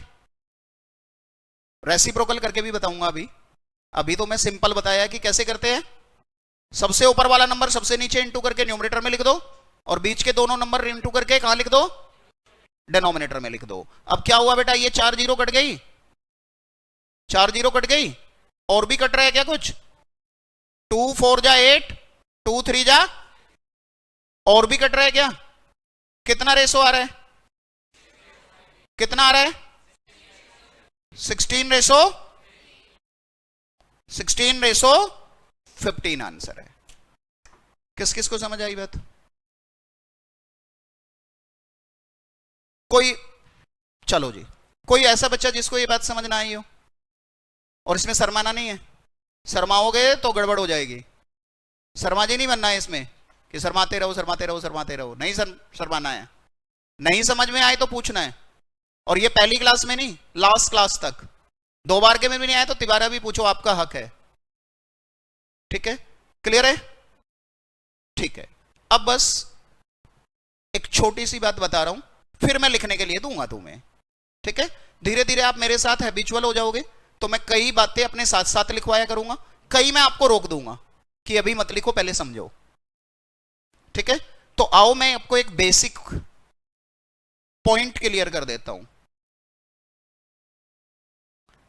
रेसिप्रोकल करके भी बताऊंगा अभी तो मैं सिंपल बताया कि कैसे करते हैं। सबसे ऊपर वाला नंबर सबसे नीचे इंटू करके न्यूमरेटर में लिख दो और बीच के दोनों नंबर इंटू करके कहां लिख दो? डिनोमिनेटर में लिख दो। अब क्या हुआ बेटा, ये 4 जीरो कट गई, 4 जीरो कट गई, और भी कट रहा है क्या कुछ? 2 4 जा 8, 2 3 जा, और भी कट रहा है क्या? कितना रेशो आ रहा है? कितना आ रहा है? 16:15 आंसर है। किस किस को समझ आई बात? कोई, चलो जी, कोई ऐसा बच्चा जिसको ये बात समझ ना आई हो, और इसमें शर्माना नहीं है। शर्माओगे तो गड़बड़ हो जाएगी। शर्माजी नहीं बनना है इसमें कि शर्माते रहो शर्माते रहो शर्माते रहो, नहीं शर्माना है। नहीं समझ में आए तो पूछना है, और ये पहली क्लास में नहीं, लास्ट क्लास तक। 2 बार के में भी नहीं आया तो तिबारा भी पूछो, आपका हक है। ठीक है, क्लियर है? ठीक है, अब बस एक छोटी सी बात बता रहा हूं, फिर मैं लिखने के लिए दूंगा तुम्हें। ठीक है, धीरे धीरे आप मेरे साथ हैबिचुअल हो जाओगे, तो मैं कई बातें अपने साथ साथ लिखवाया करूंगा, कई मैं आपको रोक दूंगा कि अभी मत लिखो, पहले समझो। ठीक है, तो आओ मैं आपको एक बेसिक पॉइंट क्लियर कर देता हूं।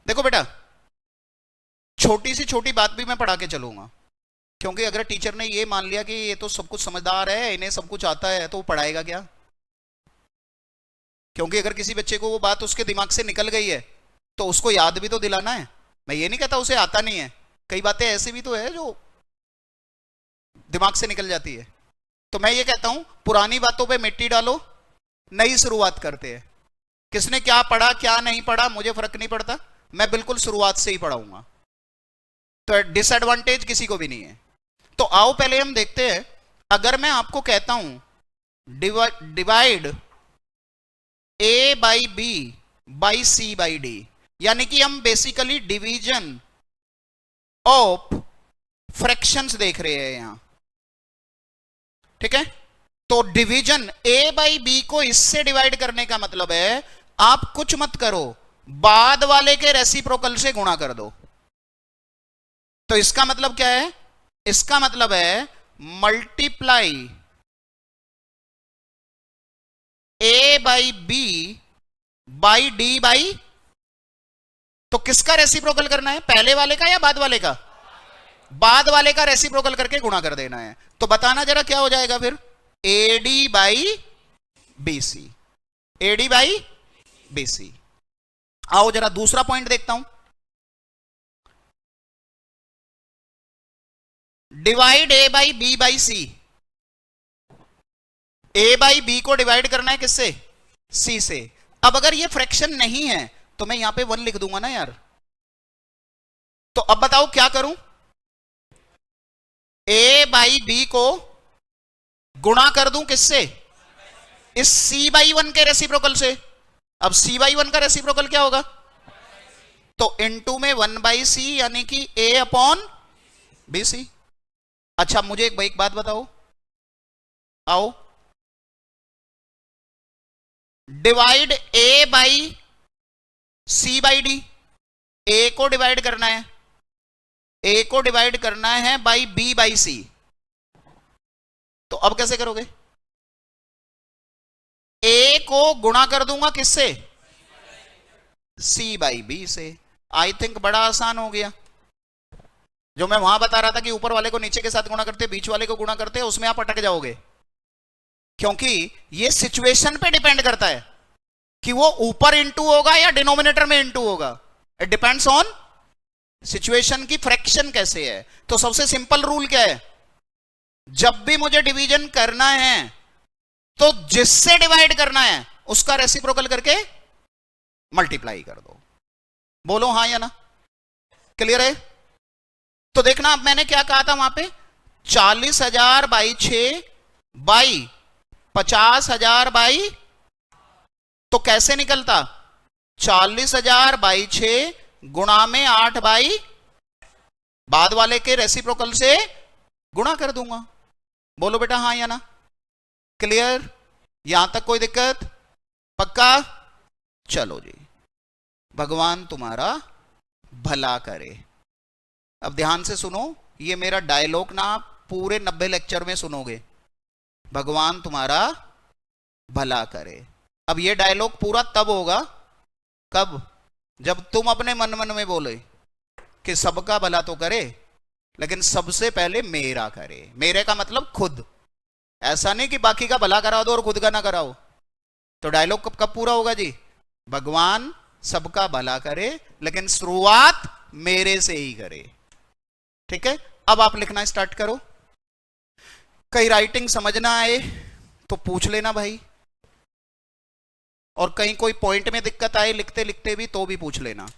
देखो बेटा, छोटी सी छोटी बात भी मैं पढ़ा के चलूंगा, क्योंकि अगर टीचर ने ये मान लिया कि ये तो सब कुछ समझदार है, इन्हें सब कुछ आता है, तो वो पढ़ाएगा क्या? क्योंकि अगर किसी बच्चे को वो बात उसके दिमाग से निकल गई है तो उसको याद भी तो दिलाना है। मैं ये नहीं कहता उसे आता नहीं है, कई बातें ऐसी भी तो है जो दिमाग से निकल जाती है। तो मैं ये कहता हूं, पुरानी बातों पे मिट्टी डालो, नई शुरुआत करते हैं। किसने क्या पढ़ा क्या नहीं पढ़ा मुझे फर्क नहीं पड़ता, मैं बिल्कुल शुरुआत से ही पढ़ाऊंगा, तो डिसएडवांटेज किसी को भी नहीं है। तो आओ पहले हम देखते हैं, अगर मैं आपको कहता हूं divide A by B by C by D, यानी कि हम बेसिकली डिवीजन ऑफ फ्रैक्शंस देख रहे हैं यहां। ठीक है, तो डिवीजन ए बाई बी को इससे डिवाइड करने का मतलब है, आप कुछ मत करो, बाद वाले के रेसिप्रोकल से गुणा कर दो। तो इसका मतलब क्या है? इसका मतलब है multiply A by B by D by, तो किसका रेसिप्रोकल करना है, पहले वाले का या बाद वाले का? बाद वाले का रेसिप्रोकल करके गुणा कर देना है। तो बताना जरा क्या हो जाएगा फिर? AD by BC, AD by BC. आओ जरा दूसरा पॉइंट देखता हूं, divide A by B by C. A by B को डिवाइड करना है किससे? सी से। अब अगर ये फ्रैक्शन नहीं है तो मैं यहां पे 1 लिख दूंगा ना यार। तो अब बताओ क्या करूं? ए बाई बी को गुणा कर दूं किससे? इस सी बाई 1 के रेसिप्रोकल से। अब सी बाई 1 का रेसिप्रोकल क्या होगा? तो इनटू में 1 बाई सी, यानी कि ए अपॉन बी सी। अच्छा मुझे एक बात बताओ, आओ divide A by C by D, A को डिवाइड करना है, ए को डिवाइड करना है बाई बी बाई सी। तो अब कैसे करोगे? ए को गुणा कर दूंगा किससे? सी बाई बी से। आई थिंक बड़ा आसान हो गया। जो मैं वहां बता रहा था कि ऊपर वाले को नीचे के साथ गुणा करते, बीच वाले को गुणा करते, उसमें आप अटक जाओगे, क्योंकि ये सिचुएशन पे डिपेंड करता है कि वो ऊपर इंटू होगा या डिनोमिनेटर में इंटू होगा। इट डिपेंड्स ऑन सिचुएशन की फ्रैक्शन कैसे है। तो सबसे सिंपल रूल क्या है? जब भी मुझे डिवीजन करना है तो जिससे डिवाइड करना है उसका रेसिप्रोकल करके मल्टीप्लाई कर दो। बोलो हां या ना? क्लियर है? तो देखना, अब मैंने क्या कहा था वहां पे, 40,000 बाई 6 बाई 50,000 बाई, तो कैसे निकलता? 40,000 बाई 6 गुणा में 8 बाई, बाद वाले के रेसिप्रोकल से गुणा कर दूंगा। बोलो बेटा हां या ना? क्लियर? यहां तक कोई दिक्कत? पक्का? चलो जी, भगवान तुम्हारा भला करे। अब ध्यान से सुनो, ये मेरा डायलॉग ना आप पूरे 90 लेक्चर में सुनोगे, भगवान तुम्हारा भला करे। अब ये डायलॉग पूरा तब होगा, कब? जब तुम अपने मन मन में बोले कि सबका भला तो करे लेकिन सबसे पहले मेरा करे, मेरे का मतलब खुद, ऐसा नहीं कि बाकी का भला करा दो और खुद का ना कराओ। तो डायलॉग कब कब पूरा होगा जी? भगवान सबका भला करे लेकिन शुरुआत मेरे से ही करे। ठीक है, अब आप लिखना स्टार्ट करो। कहीं राइटिंग समझ ना आए तो पूछ लेना भाई, और कहीं कोई पॉइंट में दिक्कत आए लिखते लिखते भी तो भी पूछ लेना।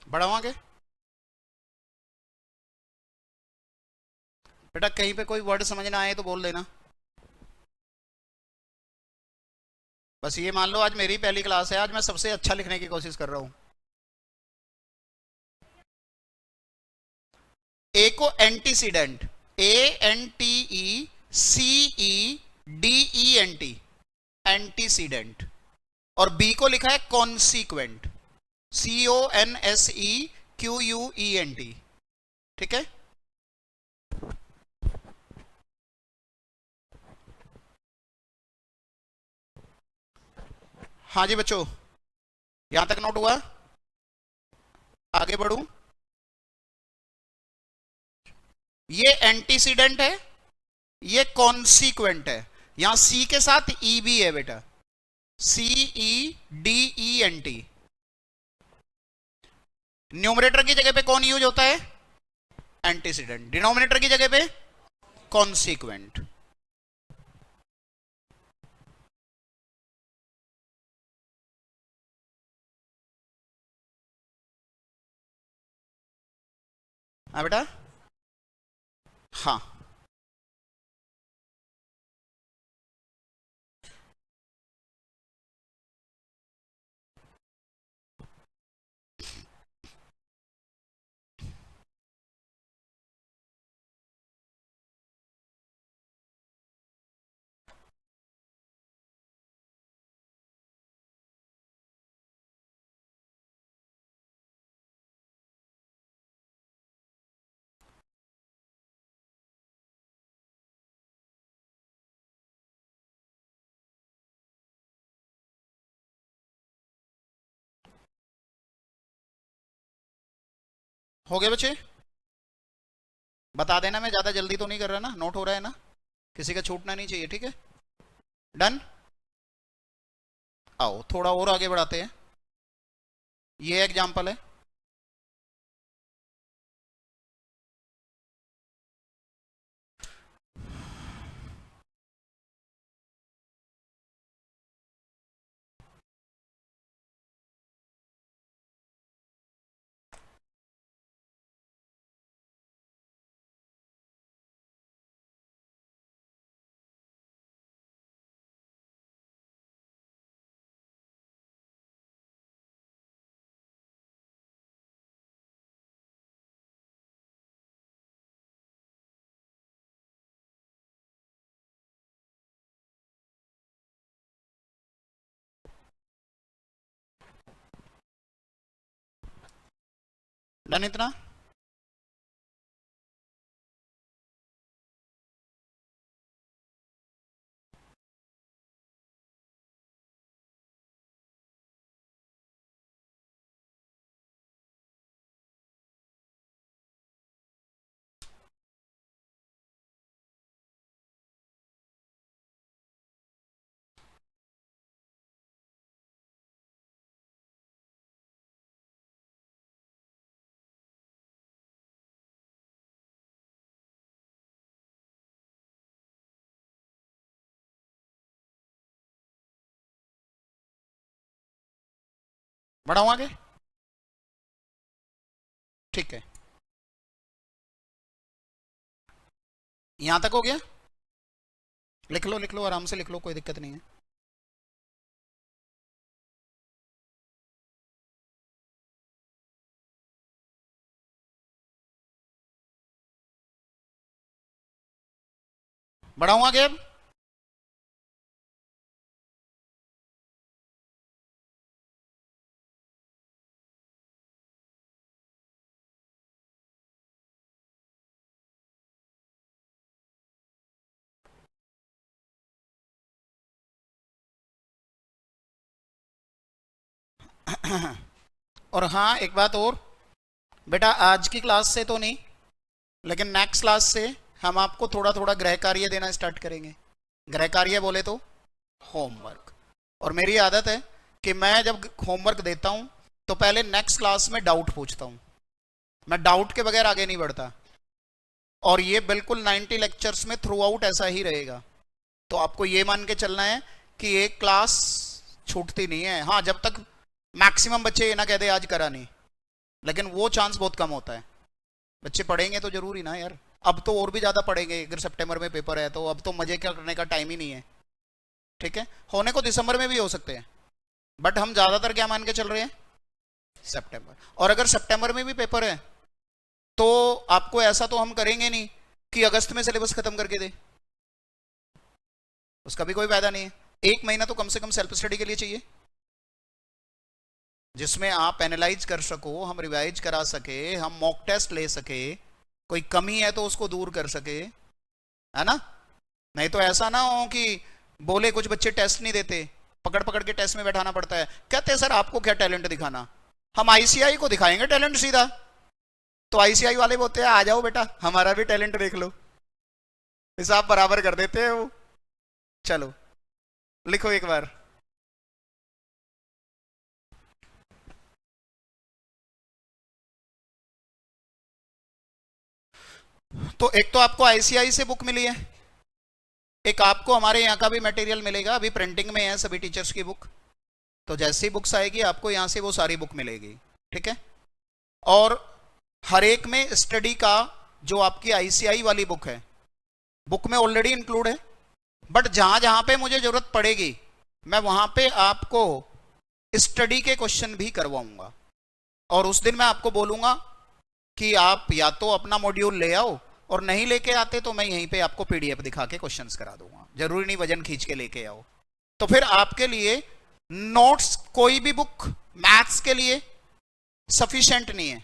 बढ़ाओ आगे। बेटा कहीं पे कोई वर्ड समझ ना आए तो बोल देना। बस ये मान लो आज मेरी पहली क्लास है, आज मैं सबसे अच्छा लिखने की कोशिश कर रहा हूं। ए को एंटीसीडेंट, ANTECEDENT, एंटीसीडेंट, और बी को लिखा है कॉन्सिक्वेंट, CONSEQUENT। ठीक है, हाँ जी बच्चों, यहां तक नोट हुआ? आगे बढ़ूं? ये एंटीसीडेंट है, ये कॉन्सिक्वेंट है, यहां सी के साथ ई भी है बेटा, CEDENT। न्यूमरेटर की जगह पे कौन यूज होता है? एंटीसीडेंट। डिनोमिनेटर की जगह पे कॉन्सिक्वेंट। हाँ बेटा, हाँ। हो गए बच्चे? बता देना, मैं ज्यादा जल्दी तो नहीं कर रहा ना, नोट हो रहा है ना, किसी का छूटना नहीं चाहिए। ठीक है, डन। आओ थोड़ा और आगे बढ़ाते हैं। ये एग्जाम्पल है, डन इतना। बढ़ाऊं आगे? ठीक है, यहां तक हो गया? लिख लो आराम से लिख लो, कोई दिक्कत नहीं है। बढ़ाऊं आगे अब? और हाँ, एक बात और, बेटा आज की क्लास से तो नहीं, लेकिन नेक्स्ट क्लास से हम आपको थोड़ा थोड़ा गृह कार्य देना स्टार्ट करेंगे। गृह कार्य बोले तो होमवर्क। और मेरी आदत है कि मैं जब होमवर्क देता हूं तो पहले नेक्स्ट क्लास में डाउट पूछता हूं। मैं डाउट के बगैर आगे नहीं बढ़ता, और ये बिल्कुल 90 लेक्चर्स में थ्रू आउट ऐसा ही रहेगा। तो आपको ये मान के चलना है कि एक क्लास छूटती नहीं है। हाँ, जब तक मैक्सिमम बच्चे ये ना कह दे आज करा नहीं, लेकिन वो चांस बहुत कम होता है। बच्चे पढ़ेंगे तो जरूरी ना यार, अब तो और भी ज्यादा पढ़ेंगे, अगर सितंबर में पेपर है तो अब तो मजे करने का टाइम ही नहीं है। ठीक है, होने को दिसंबर में भी हो सकते हैं, बट हम ज्यादातर क्या मान के चल रहे हैं, सितंबर। और अगर सितंबर में भी पेपर है तो आपको ऐसा तो हम करेंगे नहीं कि अगस्त में सिलेबस खत्म करके दे, उसका भी कोई फायदा नहीं है। एक महीना तो कम से कम सेल्फ स्टडी के लिए चाहिए, जिसमें आप एनालाइज कर सको, हम रिवाइज करा सके, हम मॉक टेस्ट ले सके, कोई कमी है तो उसको दूर कर सके, है ना। नहीं तो ऐसा ना हो कि बोले कुछ बच्चे टेस्ट नहीं देते, पकड़ पकड़ के टेस्ट में बैठाना पड़ता है, कहते हैं सर आपको क्या टैलेंट दिखाना, हम आईसीआई को दिखाएंगे टैलेंट सीधा। तो आईसीआई वाले बोलते हैं आ जाओ बेटा हमारा भी टैलेंट देख लो, हिसाब बराबर कर देते हैं वो। चलो लिखो एक बार। तो एक तो आपको आईसीआई से बुक मिली है, एक आपको हमारे यहाँ का भी मटेरियल मिलेगा, अभी प्रिंटिंग में है सभी टीचर्स की बुक। तो जैसे ही बुक्स आएगी आपको यहाँ से वो सारी बुक मिलेगी। ठीक है, और हर एक में स्टडी का जो आपकी आईसीआई वाली बुक है, बुक में ऑलरेडी इंक्लूड है, बट जहां जहां पे मुझे जरूरत पड़ेगी मैं वहां पे आपको स्टडी के क्वेश्चन भी करवाऊंगा। और उस दिन मैं आपको बोलूंगा कि आप या तो अपना मॉड्यूल ले आओ, और नहीं लेके आते तो मैं यहीं पे आपको पीडीएफ दिखा के क्वेश्चंस करा दूंगा, जरूरी नहीं वजन खींच के लेके आओ। तो फिर आपके लिए नोट्स कोई भी बुक मैथ्स के लिए सफिशिएंट नहीं है,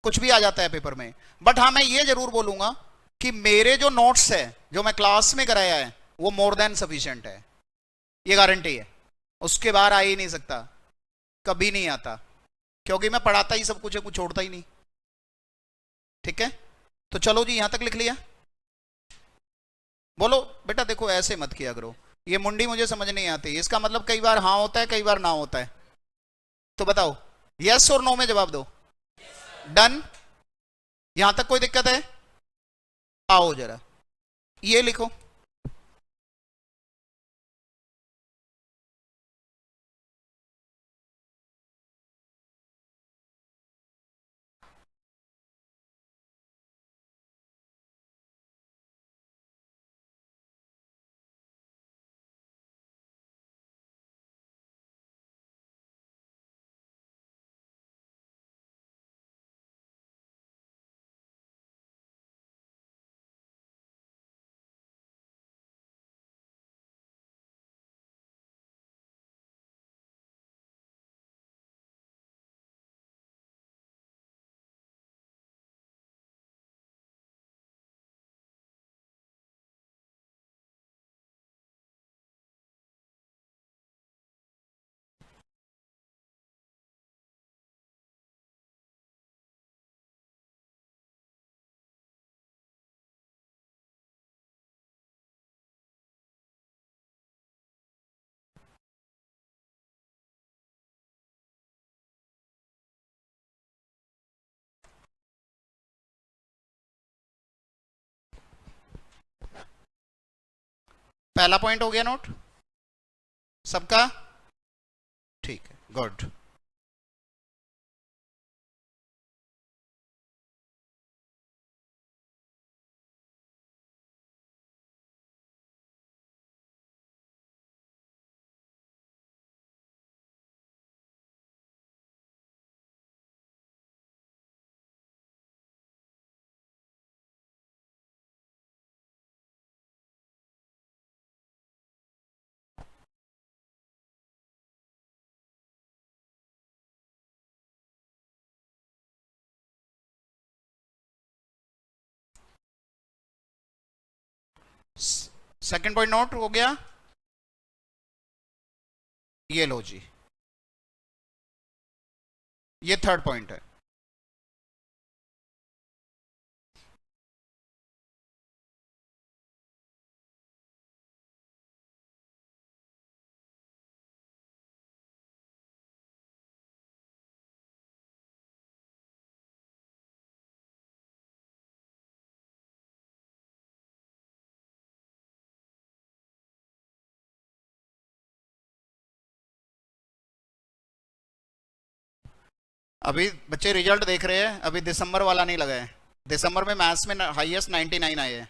कुछ भी आ जाता है पेपर में। बट हाँ, मैं ये जरूर बोलूंगा कि मेरे जो नोट्स है जो मैं क्लास में कराया है वो मोर देन सफिशिएंट है, ये गारंटी है। उसके बाहर आ ही नहीं सकता, कभी नहीं आता, क्योंकि मैं पढ़ाता ही सब कुछ है, कुछ छोड़ता ही नहीं। ठीक है, तो चलो जी यहां तक लिख लिया। बोलो बेटा देखो ऐसे मत किया करो, ये मुंडी मुझे समझ नहीं आती, इसका मतलब कई बार हाँ होता है कई बार ना होता है। तो बताओ यस और नो में जवाब दो। डन, यहां तक कोई दिक्कत है? आओ जरा ये लिखो। पहला पॉइंट हो गया नोट सबका? ठीक है, गुड। सेकंड पॉइंट नोट हो गया, ये लो जी, ये थर्ड पॉइंट है। अभी बच्चे रिजल्ट देख रहे हैं, अभी दिसंबर वाला नहीं लगा है। दिसंबर में मैथ्स में हाईएस्ट 99 आए हैं।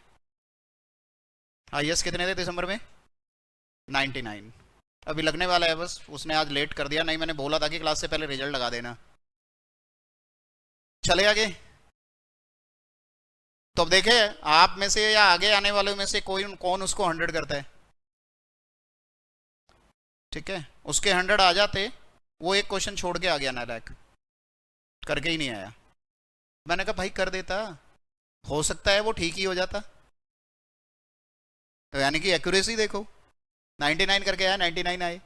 हाईएस्ट कितने थे दिसंबर में? 99। अभी लगने वाला है, बस उसने आज लेट कर दिया, नहीं मैंने बोला था कि क्लास से पहले रिजल्ट लगा देना। चले आगे। तो अब देखे आप में से या आगे आने वालों में से कोई कौन उसको 100 करता है। ठीक है, उसके 100 आ जाते, वो एक क्वेश्चन छोड़ के आ गया नालायक, करके ही नहीं आया। मैंने कहा भाई कर देता, हो सकता है वो ठीक ही हो जाता। तो यानी कि एक्यूरेसी देखो, 99 करके आया, 99 आए।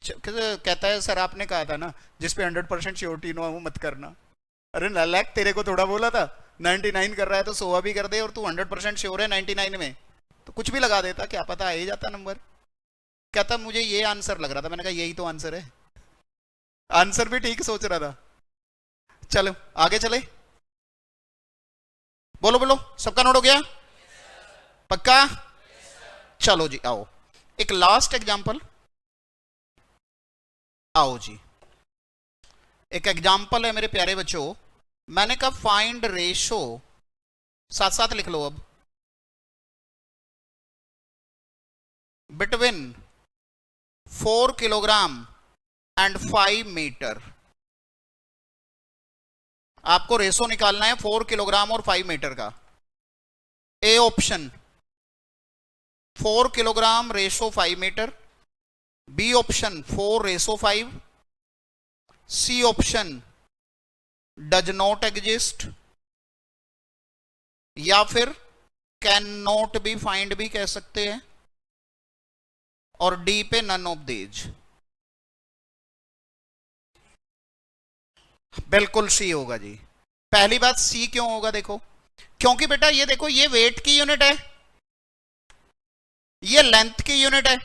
कहता है सर आपने कहा था ना जिस पे 100% श्योरिटी नो वो मत करना। अरे नालायक, तेरे को थोड़ा बोला था 99 कर रहा है तो 100 भी कर दे, और तू 100% श्योर है 99 में, तो कुछ भी लगा देता, क्या पता आ ही जाता नंबर। कहता मुझे ये आंसर लग रहा था। मैंने कहा यही तो आंसर है, आंसर भी ठीक सोच रहा था। चलो आगे चले, बोलो बोलो, सबका नोट हो गया? पक्का? चलो जी आओ, एक लास्ट एग्जांपल। आओ जी, एक एग्जांपल है मेरे प्यारे बच्चों। मैंने कहा फाइंड रेशो, साथ साथ लिख लो अब, बिटवीन 4 किलोग्राम एंड 5 मीटर। आपको रेशो निकालना है 4 किलोग्राम और 5 मीटर का। A option 4 kilogram ratio 5 metre, B option 4 ratio 5, C option does not exist, या फिर कैन नॉट बी फाइंड भी कह सकते हैं, और डी पे नन ऑफ दीज। बिल्कुल सी होगा जी। पहली बात सी क्यों होगा? देखो, क्योंकि बेटा ये देखो, ये वेट की यूनिट है, ये लेंथ की यूनिट है,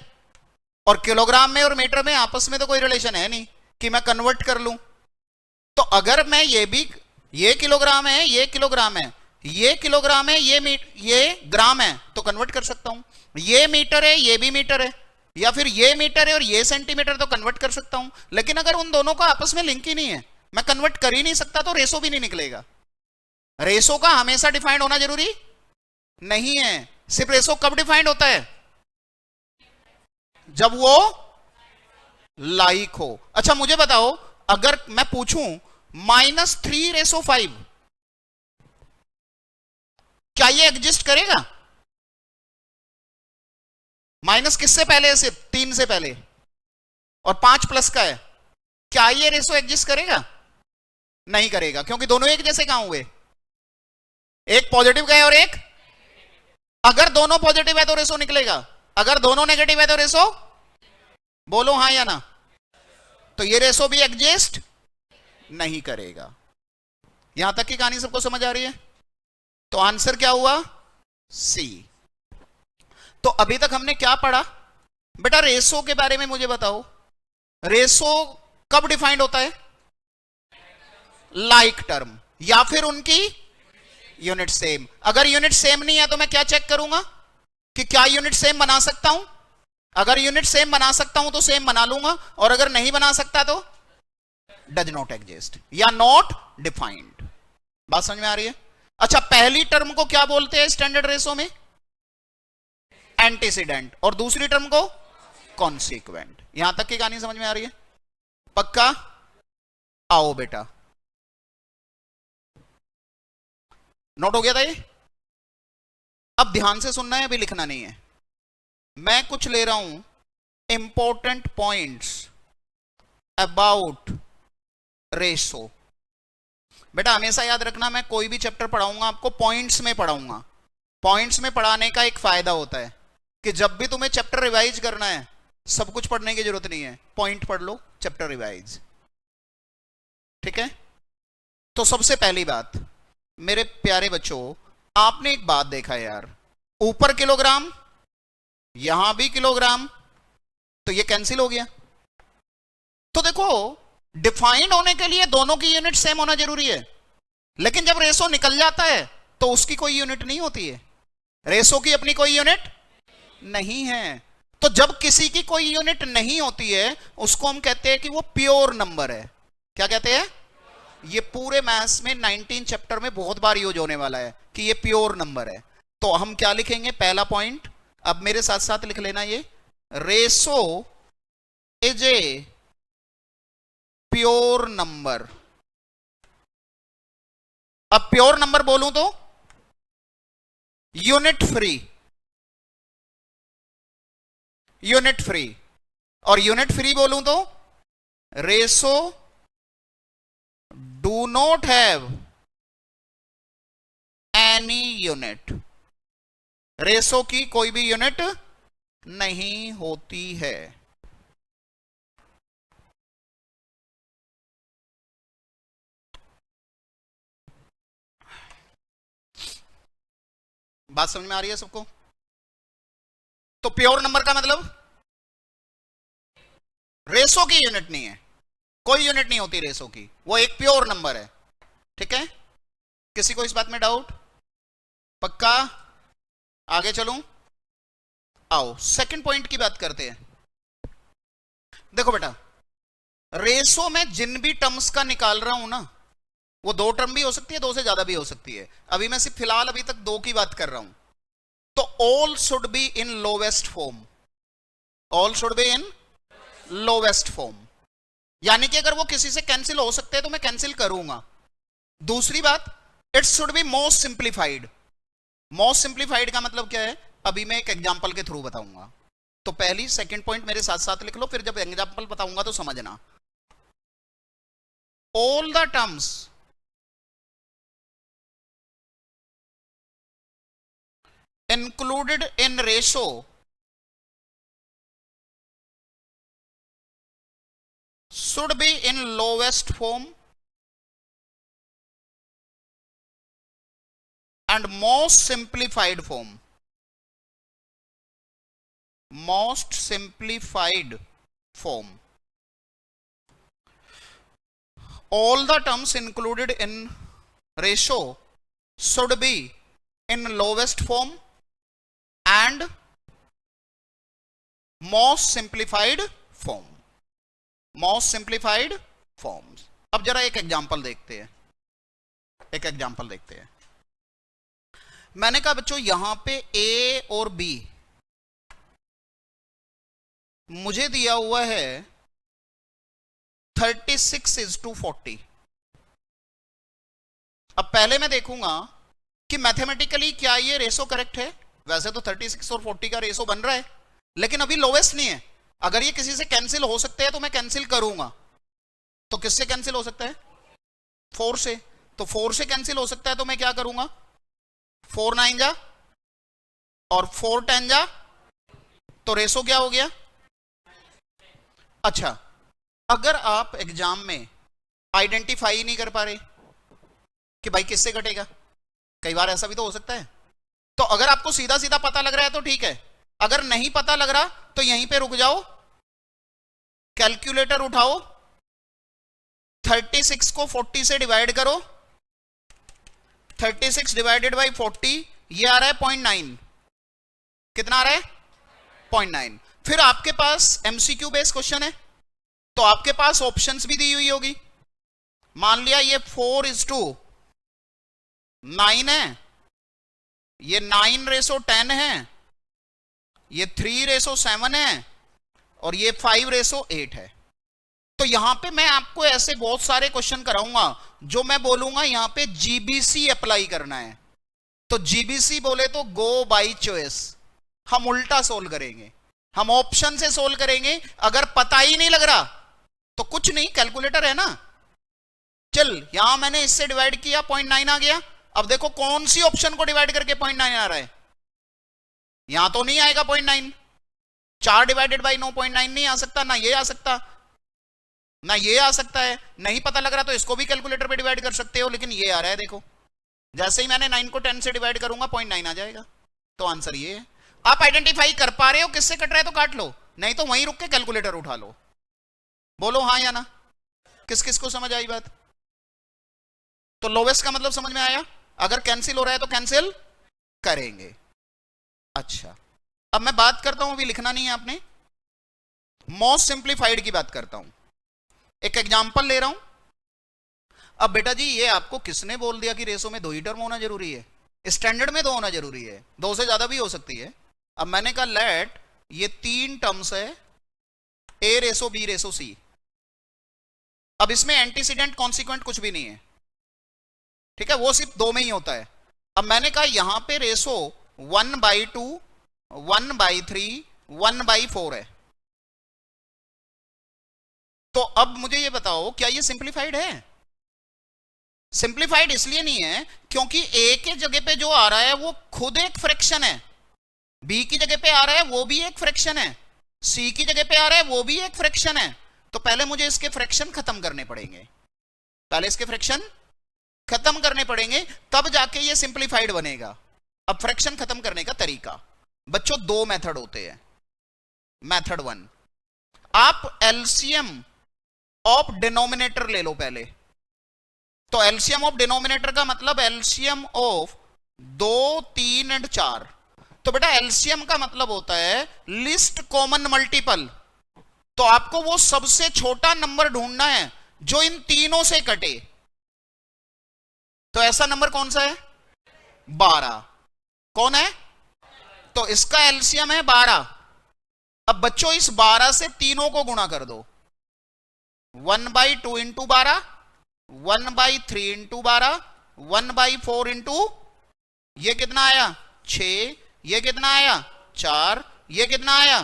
और किलोग्राम में और मीटर में आपस में तो कोई रिलेशन है नहीं कि मैं कन्वर्ट कर लूं। तो अगर मैं ये भी, ये किलोग्राम है, ये किलोग्राम है, ये किलोग्राम है, ये ग्राम है, तो कन्वर्ट कर सकता हूं। ये मीटर है, ये भी मीटर है, या फिर ये मीटर है और ये सेंटीमीटर, तो कन्वर्ट कर सकता हूं। लेकिन अगर उन दोनों का आपस में लिंक ही नहीं है, मैं कन्वर्ट कर ही नहीं सकता, तो रेशो भी नहीं निकलेगा। रेशो का हमेशा डिफाइंड होना जरूरी नहीं है। सिर्फ रेशो कब डिफाइंड होता है? जब वो लाइक हो। अच्छा मुझे बताओ, अगर मैं पूछूं -3/5, क्या ये एग्जिस्ट करेगा? माइनस किससे पहले है? सिर्फ 3 से पहले, और 5 प्लस का है। क्या ये रेशो एग्जिस्ट करेगा? नहीं करेगा, क्योंकि दोनों एक जैसे कहां हुए? एक पॉजिटिव का है और एक, अगर दोनों पॉजिटिव है तो रेशो निकलेगा, अगर दोनों नेगेटिव है तो रेशो, बोलो हां या ना। तो ये रेशो भी एग्जिस्ट नहीं करेगा। यहां तक की कहानी सबको समझ आ रही है? तो आंसर क्या हुआ? सी। तो अभी तक हमने क्या पढ़ा? बेटा रेशो के बारे में मुझे बताओ, रेशो कब डिफाइंड होता है? लाइक टर्म, या फिर उनकी यूनिट सेम। अगर यूनिट सेम नहीं है तो मैं क्या चेक करूंगा कि क्या यूनिट सेम बना सकता हूं। अगर यूनिट सेम बना सकता हूं तो सेम बना लूंगा, और अगर नहीं बना सकता तो डज नॉट एग्जिस्ट या नॉट डिफाइंड। बात समझ में आ रही है? अच्छा, पहली टर्म को क्या बोलते हैं स्टैंडर्ड रेशो में? एंटीसीडेंट, और दूसरी टर्म को कॉन्सिक्वेंट। यहां तक की कहानी समझ में आ रही है? पक्का? आओ बेटा, नोट हो गया था ये? अब ध्यान से सुनना है, अभी लिखना नहीं है। मैं कुछ ले रहा हूं इंपॉर्टेंट पॉइंट्स अबाउट रेशो। बेटा हमेशा याद रखना, मैं कोई भी चैप्टर पढ़ाऊंगा आपको पॉइंट्स में पढ़ाऊंगा, पॉइंट्स में पढ़ाने का एक फायदा होता है कि जब भी तुम्हें चैप्टर रिवाइज करना है, सब कुछ पढ़ने की जरूरत नहीं है, पॉइंट पढ़ लो, चैप्टर रिवाइज। ठीक है? तो सबसे पहली बात मेरे प्यारे बच्चों, आपने एक बात देखा यार, ऊपर किलोग्राम, यहां भी किलोग्राम, तो ये कैंसिल हो गया। तो देखो, डिफाइंड होने के लिए दोनों की यूनिट सेम होना जरूरी है, लेकिन जब रेशो निकल जाता है तो उसकी कोई यूनिट नहीं होती है। रेशो की अपनी कोई यूनिट नहीं है। तो जब किसी की कोई यूनिट नहीं होती है, उसको हम कहते हैं कि वो प्योर नंबर है। क्या कहते हैं? ये पूरे मैथ्स में 19 चैप्टर में बहुत बार यूज होने वाला है कि ये प्योर नंबर है। तो हम क्या लिखेंगे? पहला पॉइंट, अब मेरे साथ साथ लिख लेना, ये ratio is a pure number. अब प्योर नंबर बोलूं तो यूनिट फ्री, यूनिट फ्री, और यूनिट फ्री बोलूं तो ratio do not have any unit. Ratio की कोई भी यूनिट नहीं होती है। बात समझ में आ रही है सबको? तो प्योर नंबर का मतलब रेशो की यूनिट नहीं है, कोई यूनिट नहीं होती रेशो की, वो एक प्योर नंबर है। ठीक है? किसी को इस बात में डाउट? पक्का? आगे चलूं? आओ सेकंड पॉइंट की बात करते हैं। देखो बेटा, रेशो में जिन भी टर्म्स का निकाल रहा हूं ना, वो दो टर्म भी हो सकती है, दो से ज्यादा भी हो सकती है। अभी मैं सिर्फ फिलहाल अभी तक दो की बात कर रहा हूं। तो all should be in lowest form, all should be in lowest form, यानी कि अगर वो किसी से कैंसिल हो सकते हैं तो मैं कैंसिल करूंगा। दूसरी बात, it should be most simplified. Most simplified का मतलब क्या है, अभी मैं एक एग्जांपल के थ्रू बताऊंगा। तो पहली सेकंड पॉइंट मेरे साथ साथ लिख लो, फिर जब एग्जांपल बताऊंगा तो समझना। All the terms included in ratio should be in lowest form and most simplified form. Most simplified form. All the terms included in ratio should be in lowest form and most simplified form. Most simplified forms. अब जरा एक example देखते हैं, एक example देखते हैं। मैंने कहा बच्चों, यहां पे A और B मुझे दिया हुआ है 36:40। अब पहले मैं देखूंगा कि मैथमेटिकली क्या ये रेशो करेक्ट है। वैसे तो 36 और 40 का रेशो बन रहा है, लेकिन अभी लोवेस्ट नहीं है। अगर ये किसी से कैंसिल हो सकते हैं तो मैं कैंसिल करूंगा। तो किससे कैंसिल हो सकता है? 4 से। तो 4 से कैंसिल हो सकता है तो मैं क्या करूंगा? 4 9 जा और 4 10 जा, तो रेशो क्या हो गया? अच्छा, अगर आप एग्जाम में आइडेंटिफाई नहीं कर पा रहे कि भाई किससे घटेगा, कई बार ऐसा भी तो हो सकता है। तो अगर आपको सीधा सीधा पता लग रहा है तो ठीक है, अगर नहीं पता लग रहा तो यहीं पे रुक जाओ, कैलकुलेटर उठाओ, 36 को 40 से डिवाइड करो, 36 डिवाइडेड बाई 40, ये आ रहा है 0.9। कितना आ रहा है? 0.9। फिर आपके पास एमसीक्यू बेस्ड क्वेश्चन है, तो आपके पास ऑप्शंस भी दी हुई होगी। मान लिया ये 4:9 है, ये 9:10 है, ये 3:7 है, और ये 5:8 है। तो यहां पे मैं आपको ऐसे बहुत सारे क्वेश्चन कराऊंगा जो मैं बोलूंगा यहां पे जीबीसी अप्लाई करना है। तो जीबीसी बोले तो गो बाई चॉइस, हम उल्टा सोल्व करेंगे, हम ऑप्शन से सोल्व करेंगे। अगर पता ही नहीं लग रहा तो कुछ नहीं, कैलकुलेटर है ना, चल यहां मैंने इससे डिवाइड किया 0.9 आ गया, अब देखो कौन सी ऑप्शन को डिवाइड करके 0.9 आ रहा है, यहां तो नहीं आएगा 0.9, 4 डिवाइडेड बाई 9.9 नहीं आ सकता, ना ये आ सकता, ना ये आ सकता है। नहीं पता लग रहा तो इसको भी कैलकुलेटर पे डिवाइड कर सकते हो, लेकिन ये आ रहा है देखो, जैसे ही मैंने 9 को 10 से डिवाइड करूंगा 0.9 आ जाएगा। तो आंसर ये है। आप आइडेंटिफाई कर पा रहे हो किससे कट रहा है तो काट लो, नहीं तो वहीं रुक के कैलकुलेटर उठा लो। बोलो हाँ या ना, किस किस को समझ आई बात? तो लोवेस्ट का मतलब समझ में आया, अगर कैंसिल हो रहा है तो कैंसिल करेंगे। अच्छा, अब मैं बात करता हूं, अभी लिखना नहीं है आपने, मोस्ट सिंप्लीफाइड की बात करता हूं। एक एग्जांपल ले रहा हूं। अब बेटा जी ये आपको किसने बोल दिया कि रेशो में 2 ही टर्म होना जरूरी है, स्टैंडर्ड में 2 होना जरूरी है, 2 से ज्यादा भी हो सकती है। अब मैंने कहा लेट ये 3 टर्म्स है, ए रेशो बी रेशो सी। अब इसमें एंटीसीडेंट कॉन्सिक्वेंट कुछ भी नहीं है, ठीक है, वो सिर्फ 2 में ही होता है। अब मैंने कहा यहां पे रेशो 1/2, 1/3, 1/4 है। तो अब मुझे ये बताओ क्या ये सिंप्लीफाइड है? सिंप्लीफाइड इसलिए नहीं है क्योंकि ए के जगह पे जो आ रहा है वो खुद एक फ्रैक्शन है, बी की जगह पे आ रहा है वो भी एक फ्रैक्शन है, सी की जगह पे आ रहा है वो भी एक फ्रैक्शन है। तो पहले मुझे इसके फ्रैक्शन खत्म करने पड़ेंगे, पहले इसके फ्रैक्शन खत्म करने पड़ेंगे, तब जाके ये सिंप्लीफाइड बनेगा। अब फ्रैक्शन खत्म करने का तरीका बच्चों 2 मेथड होते हैं। मेथड 1, आप एलसीएम ऑफ डिनोमिनेटर ले लो पहले। तो एलसीएम ऑफ डिनोमिनेटर का मतलब एलसीएम ऑफ 2, 3 एंड 4। तो बेटा एलसीएम का मतलब होता है लिस्ट कॉमन मल्टीपल। तो आपको वो सबसे छोटा नंबर ढूंढना है जो इन तीनों से कटे। तो ऐसा नंबर कौन सा है? 12। कौन है? तो इसका एलसीएम है 12। अब बच्चों इस 12 से तीनों को गुणा कर दो, 1/2 इंटू 12, 1/3 इंटू 12, 1/4 इंटू, ये कितना आया 6, ये कितना आया 4, ये कितना आया।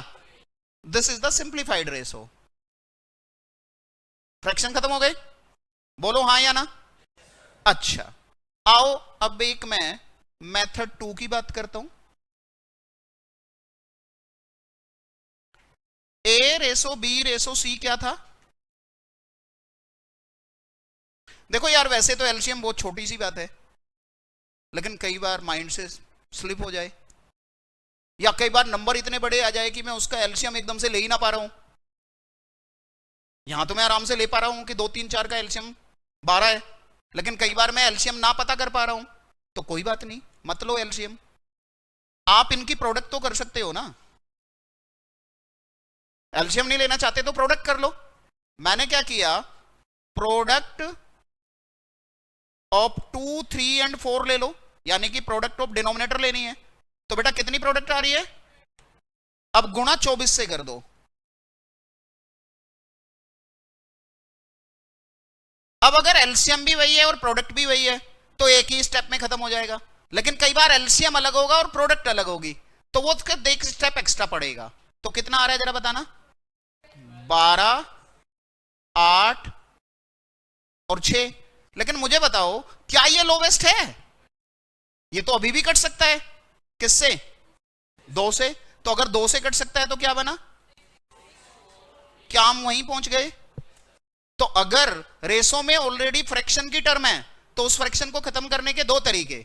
This is the simplified ratio. Fraction खत्म हो गए? बोलो हाँ या ना। अच्छा, आओ अब एक मैं मेथड 2 की बात करता हूं। ए रेशो बी रेशो सी क्या था? देखो यार वैसे तो एलसीएम बहुत छोटी सी बात है, लेकिन कई बार माइंड से स्लिप हो जाए, या कई बार नंबर इतने बड़े आ जाए कि मैं उसका एलसीएम एकदम से ले ही ना पा रहा हूं। यहां तो मैं आराम से ले पा रहा हूं कि 2, 3, 4 का एलसीएम 12 है, लेकिन कई बार मैं एलसीएम ना पता कर पा रहा हूं। तो कोई बात नहीं, मत लो एलसीएम, आप इनकी प्रोडक्ट तो कर सकते हो ना। एलसीएम नहीं लेना चाहते तो प्रोडक्ट कर लो। मैंने क्या किया, प्रोडक्ट ऑफ 2, 3 एंड 4 ले लो, यानी कि प्रोडक्ट ऑफ डिनोमिनेटर लेनी है। तो बेटा कितनी प्रोडक्ट आ रही है? अब गुणा 24 से कर दो। अब अगर एलसीएम भी वही है और प्रोडक्ट भी वही है तो एक ही स्टेप में खत्म हो जाएगा, लेकिन कई बार एलसीएम अलग होगा और प्रोडक्ट अलग होगी, तो वो उसके एक स्टेप एक्स्ट्रा पड़ेगा। तो कितना आ रहा है जरा बताना? 12, 8 और 6। लेकिन मुझे बताओ क्या ये लोवेस्ट है? ये तो अभी भी कट सकता है। किससे? 2 से। तो अगर 2 से कट सकता है तो क्या बना? क्या हम वहीं पहुंच गए? तो अगर रेशो में ऑलरेडी फ्रैक्शन की टर्म है तो उस फ्रैक्शन को खत्म करने के 2 तरीके,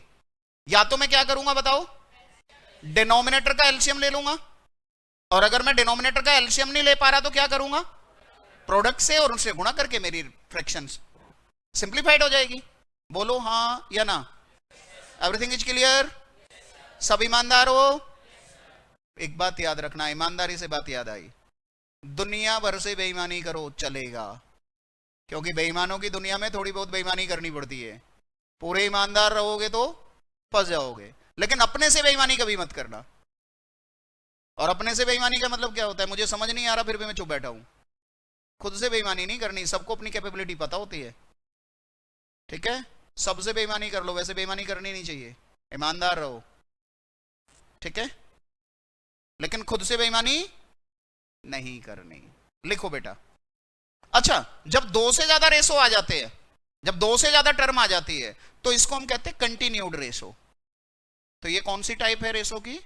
या तो मैं क्या करूंगा बताओ, डिनोमिनेटर का एलसीएम ले लूंगा, और अगर मैं डिनोमिनेटर का एलसीएम नहीं ले पा रहा तो क्या करूंगा, प्रोडक्ट से और उनसे गुणा करके मेरी फ्रैक्शन सिंप्लीफाइड हो जाएगी। बोलो हाँ या ना। Everything is clear? सब ईमानदार हो? एक बात याद रखना, ईमानदारी से बात याद आई, दुनिया भर से बेईमानी करो चलेगा, क्योंकि बेईमानों की दुनिया में थोड़ी बहुत बेईमानी करनी पड़ती है। पूरे ईमानदार रहोगे तो फंस जाओगे, लेकिन अपने से बेईमानी कभी मत करना। और अपने से बेईमानी का मतलब क्या होता है, मुझे समझ नहीं आ रहा फिर भी मैं चुप बैठा हूं। खुद से बेईमानी नहीं करनी, सबको अपनी कैपेबिलिटी पता होती है, ठीक है। सबसे बेईमानी कर लो, वैसे बेईमानी करनी नहीं चाहिए, ईमानदार रहो, ठीक है, लेकिन खुद से बेईमानी नहीं करनी। लिखो बेटा। अच्छा, जब 2 से ज्यादा रेशो आ जाते हैं जब 2 से ज्यादा टर्म आ जाती है तो इसको हम कहते हैं कंटिन्यूड रेशो। तो ये कौन सी टाइप है रेशो की?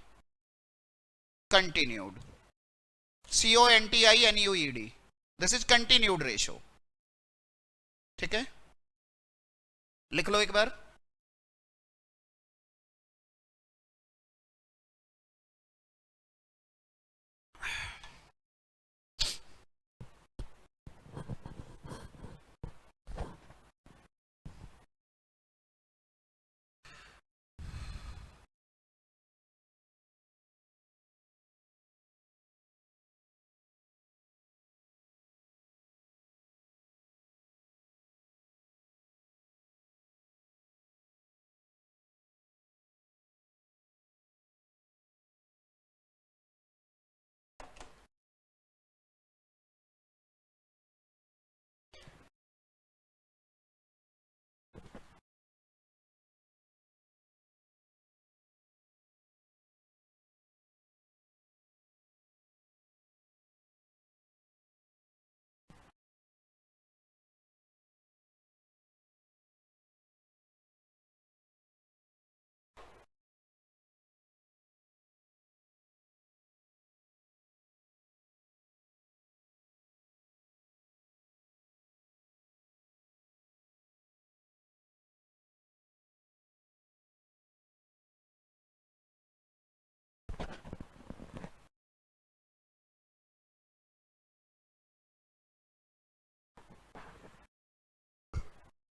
Continued, CONTINUED, this is continued ratio. ठीक है, लिख लो एक बार।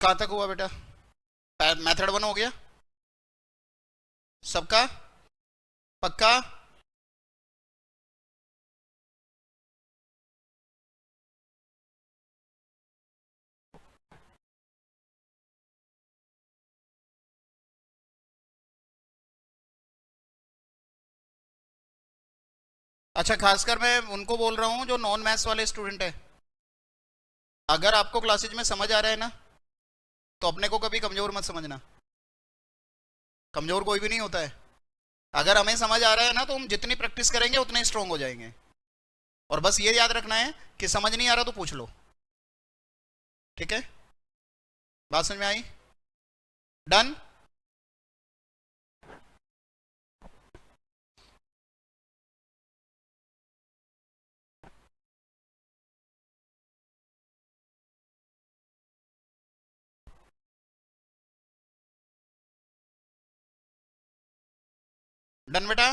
कहां तक हुआ बेटा? मेथड 1 हो गया सबका? पक्का? अच्छा, खासकर मैं उनको बोल रहा हूं जो नॉन मैथ्स वाले स्टूडेंट है। अगर आपको क्लासेज में समझ आ रहा है ना, तो अपने को कभी कमजोर मत समझना। कमजोर कोई भी नहीं होता है। अगर हमें समझ आ रहा है ना, तो हम जितनी प्रैक्टिस करेंगे उतने स्ट्रांग हो जाएंगे। और बस ये याद रखना है कि समझ नहीं आ रहा तो पूछ लो। ठीक है, बात समझ में आई? डन? डन बेटा?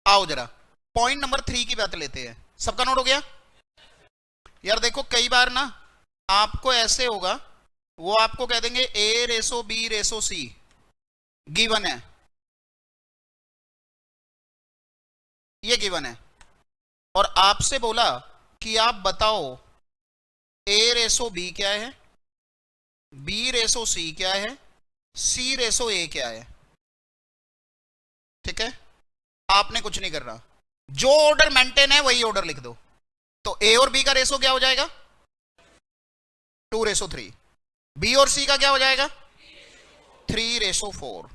आओ जरा पॉइंट नंबर 3 की बात लेते हैं। सबका नोट हो गया? यार देखो, कई बार ना आपको ऐसे होगा, वो आपको कह देंगे A/B/C गिवन है, ये गिवन है, और आपसे बोला कि आप बताओ A/B क्या है, B/C क्या है, C/A क्या है। ठीक है, आपने कुछ नहीं करना, जो ऑर्डर मेंटेन है वही ऑर्डर लिख दो। तो A और B का रेशो क्या हो जाएगा? 2/3। B और C का क्या हो जाएगा? 3/4।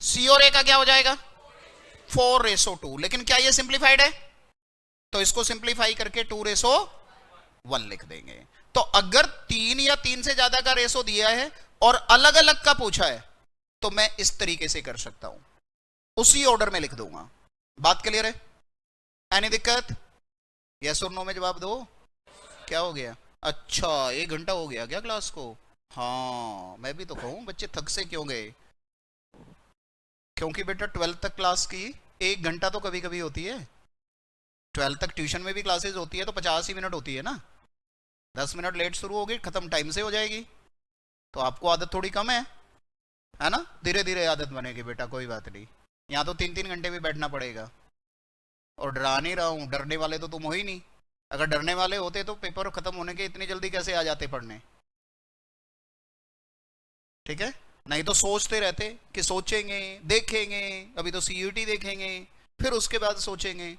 C और A का क्या हो जाएगा? 4/2। लेकिन क्या ये सिंप्लीफाइड है? तो इसको सिंप्लीफाई करके 2/1 लिख देंगे। तो अगर 3 या 3 से ज्यादा का रेशो दिया है और अलग अलग का पूछा है, तो मैं इस तरीके से कर सकता हूं, उसी ऑर्डर में लिख दूंगा। बात क्लियर है? एनी दिक्कत? यस और नो में जवाब दो। क्या हो गया? अच्छा, 1 घंटा हो गया क्या क्लास को? हाँ, मैं भी तो कहूं बच्चे थक से क्यों गए? क्योंकि बेटा 12th तक क्लास की 1 घंटा तो कभी कभी होती है। 12th तक ट्यूशन में भी क्लासेस होती है तो 50 ही मिनट होती है ना। 10 मिनट लेट शुरू होगी, खत्म टाइम से हो जाएगी। तो आपको आदत थोड़ी कम है ना? धीरे धीरे आदत बनेगी बेटा, कोई बात नहीं। यहाँ तो 3-3 घंटे भी बैठना पड़ेगा। और डरा नहीं रहा हूं, डरने वाले तो तुम हो ही नहीं। अगर डरने वाले होते तो पेपर खत्म होने के इतनी जल्दी कैसे आ जाते पढ़ने? ठीक है, नहीं तो सोचते रहते कि सोचेंगे, देखेंगे, अभी तो CUT देखेंगे, फिर उसके बाद सोचेंगे।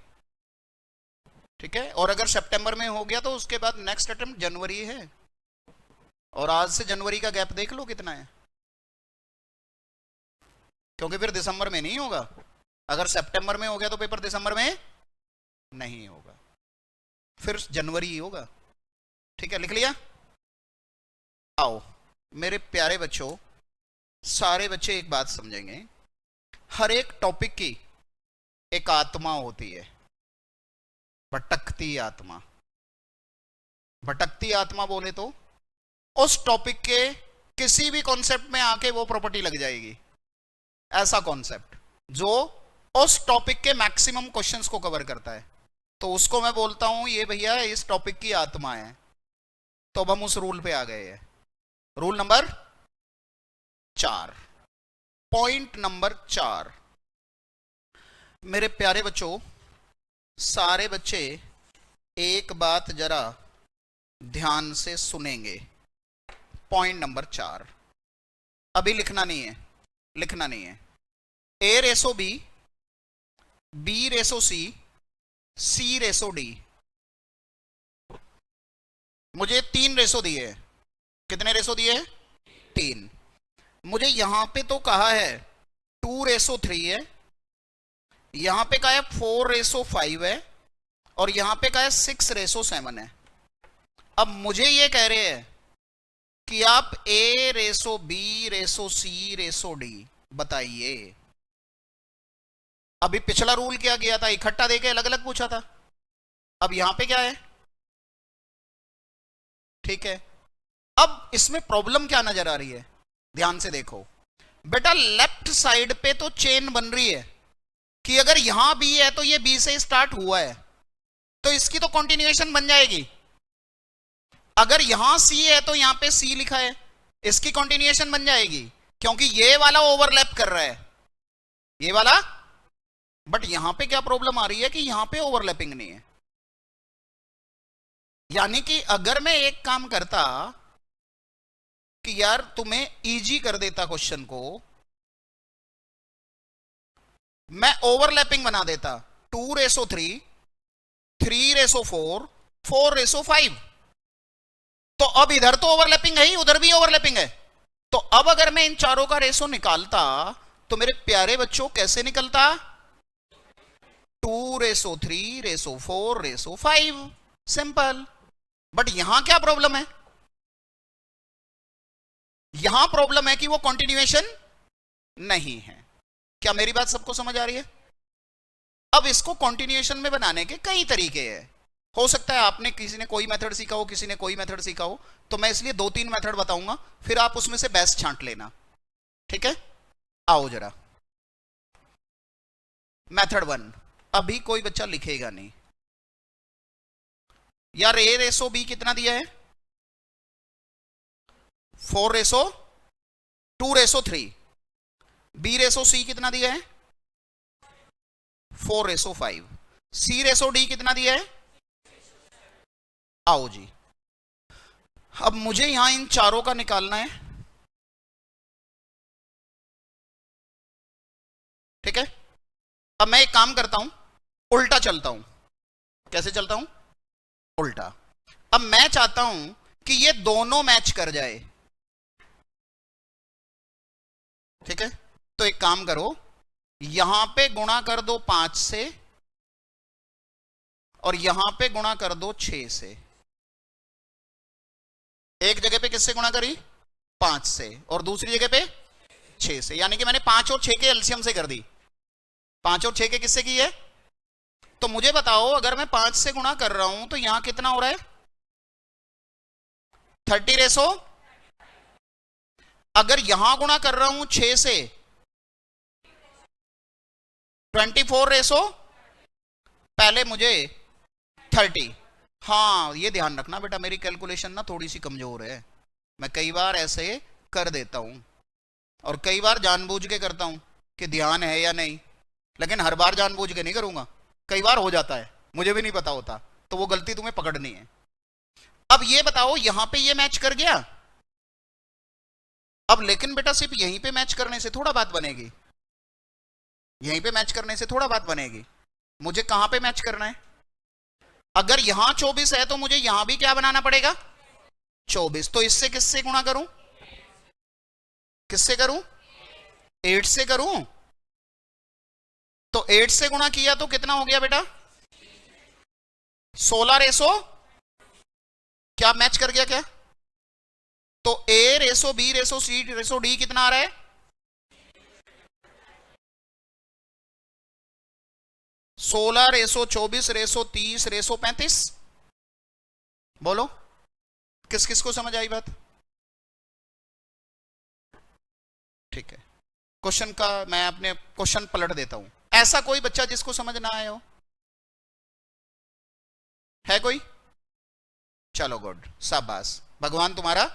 ठीक है, और अगर सितंबर में हो गया तो उसके बाद नेक्स्ट अटेम्प्ट जनवरी है, और आज से जनवरी का गैप देख लो कितना है, क्योंकि फिर दिसंबर में नहीं होगा। अगर सितंबर में हो गया तो पेपर दिसंबर में नहीं होगा, फिर जनवरी ही होगा। ठीक है, लिख लिया? आओ मेरे प्यारे बच्चों, सारे बच्चे एक बात समझेंगे, हर एक टॉपिक की एक आत्मा होती है, भटकती आत्मा। भटकती आत्मा बोले तो उस टॉपिक के किसी भी कॉन्सेप्ट में आके वो प्रॉपर्टी लग जाएगी, ऐसा कॉन्सेप्ट जो उस टॉपिक के मैक्सिमम क्वेश्चंस को कवर करता है, तो उसको मैं बोलता हूं ये भैया इस टॉपिक की आत्मा है। तो अब हम उस रूल पे आ गए हैं, रूल नंबर 4, पॉइंट नंबर 4। मेरे प्यारे बच्चों, सारे बच्चे एक बात जरा ध्यान से सुनेंगे। पॉइंट नंबर 4, अभी लिखना नहीं है, लिखना नहीं है। ए रेसो बी, बी रेसो सी, सी रेसो डी। मुझे 3 रेसो दिए हैं। कितने रेसो दिए हैं? 3। मुझे यहां पे तो कहा है 2 रेसो 3 है, यहां पे कहा है 4 रेसो 5 है, और यहां पे कहा है 6 रेसो 7 है। अब मुझे ये कह रहे हैं कि आप ए रेसो बी रेसो सी रेसो डी बताइए। अभी पिछला रूल क्या किया था? इकट्ठा देके अलग अलग पूछा था। अब यहां पे क्या है? ठीक है, अब इसमें प्रॉब्लम क्या नजर आ रही है? ध्यान से देखो बेटा, लेफ्ट साइड पे तो चेन बन रही है कि अगर यहां बी है तो ये बी से स्टार्ट हुआ है, तो इसकी तो कंटिन्यूएशन बन जाएगी। अगर यहां सी है तो यहां पे सी लिखा है, इसकी कंटिन्यूएशन बन जाएगी, क्योंकि ये वाला ओवरलैप कर रहा है ये वाला। बट यहां पे क्या प्रॉब्लम आ रही है कि यहां पे ओवरलैपिंग नहीं है। यानी कि अगर मैं एक काम करता कि यार तुम्हें इजी कर देता क्वेश्चन को, मैं ओवरलैपिंग बना देता 2 रेसो 3, 3 रेसो 4, 4 रेसो 5। तो अब इधर तो ओवरलैपिंग है ही, उधर भी ओवरलैपिंग है। तो अब अगर मैं इन चारों का रेसो निकालता तो मेरे प्यारे बच्चों कैसे निकलता? 2 ratio 3 ratio 4 ratio 5, simple. But यहां क्या प्रॉब्लम है? यहां प्रॉब्लम है कि वो कंटिन्यूएशन नहीं है। क्या मेरी बात सबको समझ आ रही है? अब इसको कंटिन्यूएशन में बनाने के कई तरीके हैं। हो सकता है आपने किसी ने कोई मेथड सीखा हो, किसी ने कोई मेथड सीखा हो, तो मैं इसलिए 2-3 मेथड बताऊंगा, फिर आप उसमें से बेस्ट छांट लेना। ठीक है, आओ जरा। मेथड 1, अभी कोई बच्चा लिखेगा नहीं यार। ए रेसो बी कितना दिया है? 4 रेसो 2 रेसो 3। बी रेसो सी कितना दिया है? 4 रेसो 5। सी रेसो डी कितना दिया है? आओ जी, अब मुझे यहां इन चारों का निकालना है। ठीक है, अब मैं एक काम करता हूं, उल्टा चलता हूं। कैसे चलता हूं? उल्टा। अब मैं चाहता हूं कि ये दोनों मैच कर जाए। ठीक है, तो एक काम करो, यहां पे गुणा कर दो 5 से, और यहां पे गुणा कर दो 6 से। एक जगह पे किससे गुणा करी? 5 से, और दूसरी जगह पे 6 से। यानी कि मैंने 5 और 6 के एलसीएम से कर दी। 5 और 6 के किससे की है? तो मुझे बताओ, अगर मैं 5 से गुणा कर रहा हूं तो यहां कितना हो रहा है? 30 रेसो। अगर यहां गुणा कर रहा हूं 6 से, 24 रेसो, पहले मुझे 30। हाँ, ये ध्यान रखना बेटा, मेरी कैलकुलेशन ना थोड़ी सी कमजोर है। मैं कई बार ऐसे कर देता हूं, और कई बार जानबूझ के करता हूं कि ध्यान है या नहीं, लेकिन हर बार जानबूझ के नहीं करूंगा। कई बार हो जाता है, मुझे भी नहीं पता होता, तो वो गलती तुम्हें पकड़नी है। अब ये बताओ, यहां पे ये मैच कर गया। अब लेकिन बेटा सिर्फ यहीं पे मैच करने से थोड़ा बात बनेगी। यहीं पे मैच करने से थोड़ा बात बनेगी। मुझे कहां पे मैच करना है? अगर यहां 24 है तो मुझे यहां भी क्या बनाना पड़ेगा? 24। तो इससे किससे गुणा करूं? किससे करूं? 8 से करूं। तो 8 से गुणा किया तो कितना हो गया बेटा? 16 रेसो। क्या मैच कर गया? क्या तो ए रेसो बी रेसो सी रेसो डी कितना आ रहा है? 16 रेसो 24 रेसो 30 रेसो 35। बोलो किस किस को समझ आई बात? ठीक है, क्वेश्चन का मैं अपने क्वेश्चन पलट देता हूं। ऐसा कोई बच्चा जिसको समझ ना आया हो? है कोई? चलो गुड, शाबाश, भगवान तुम्हारा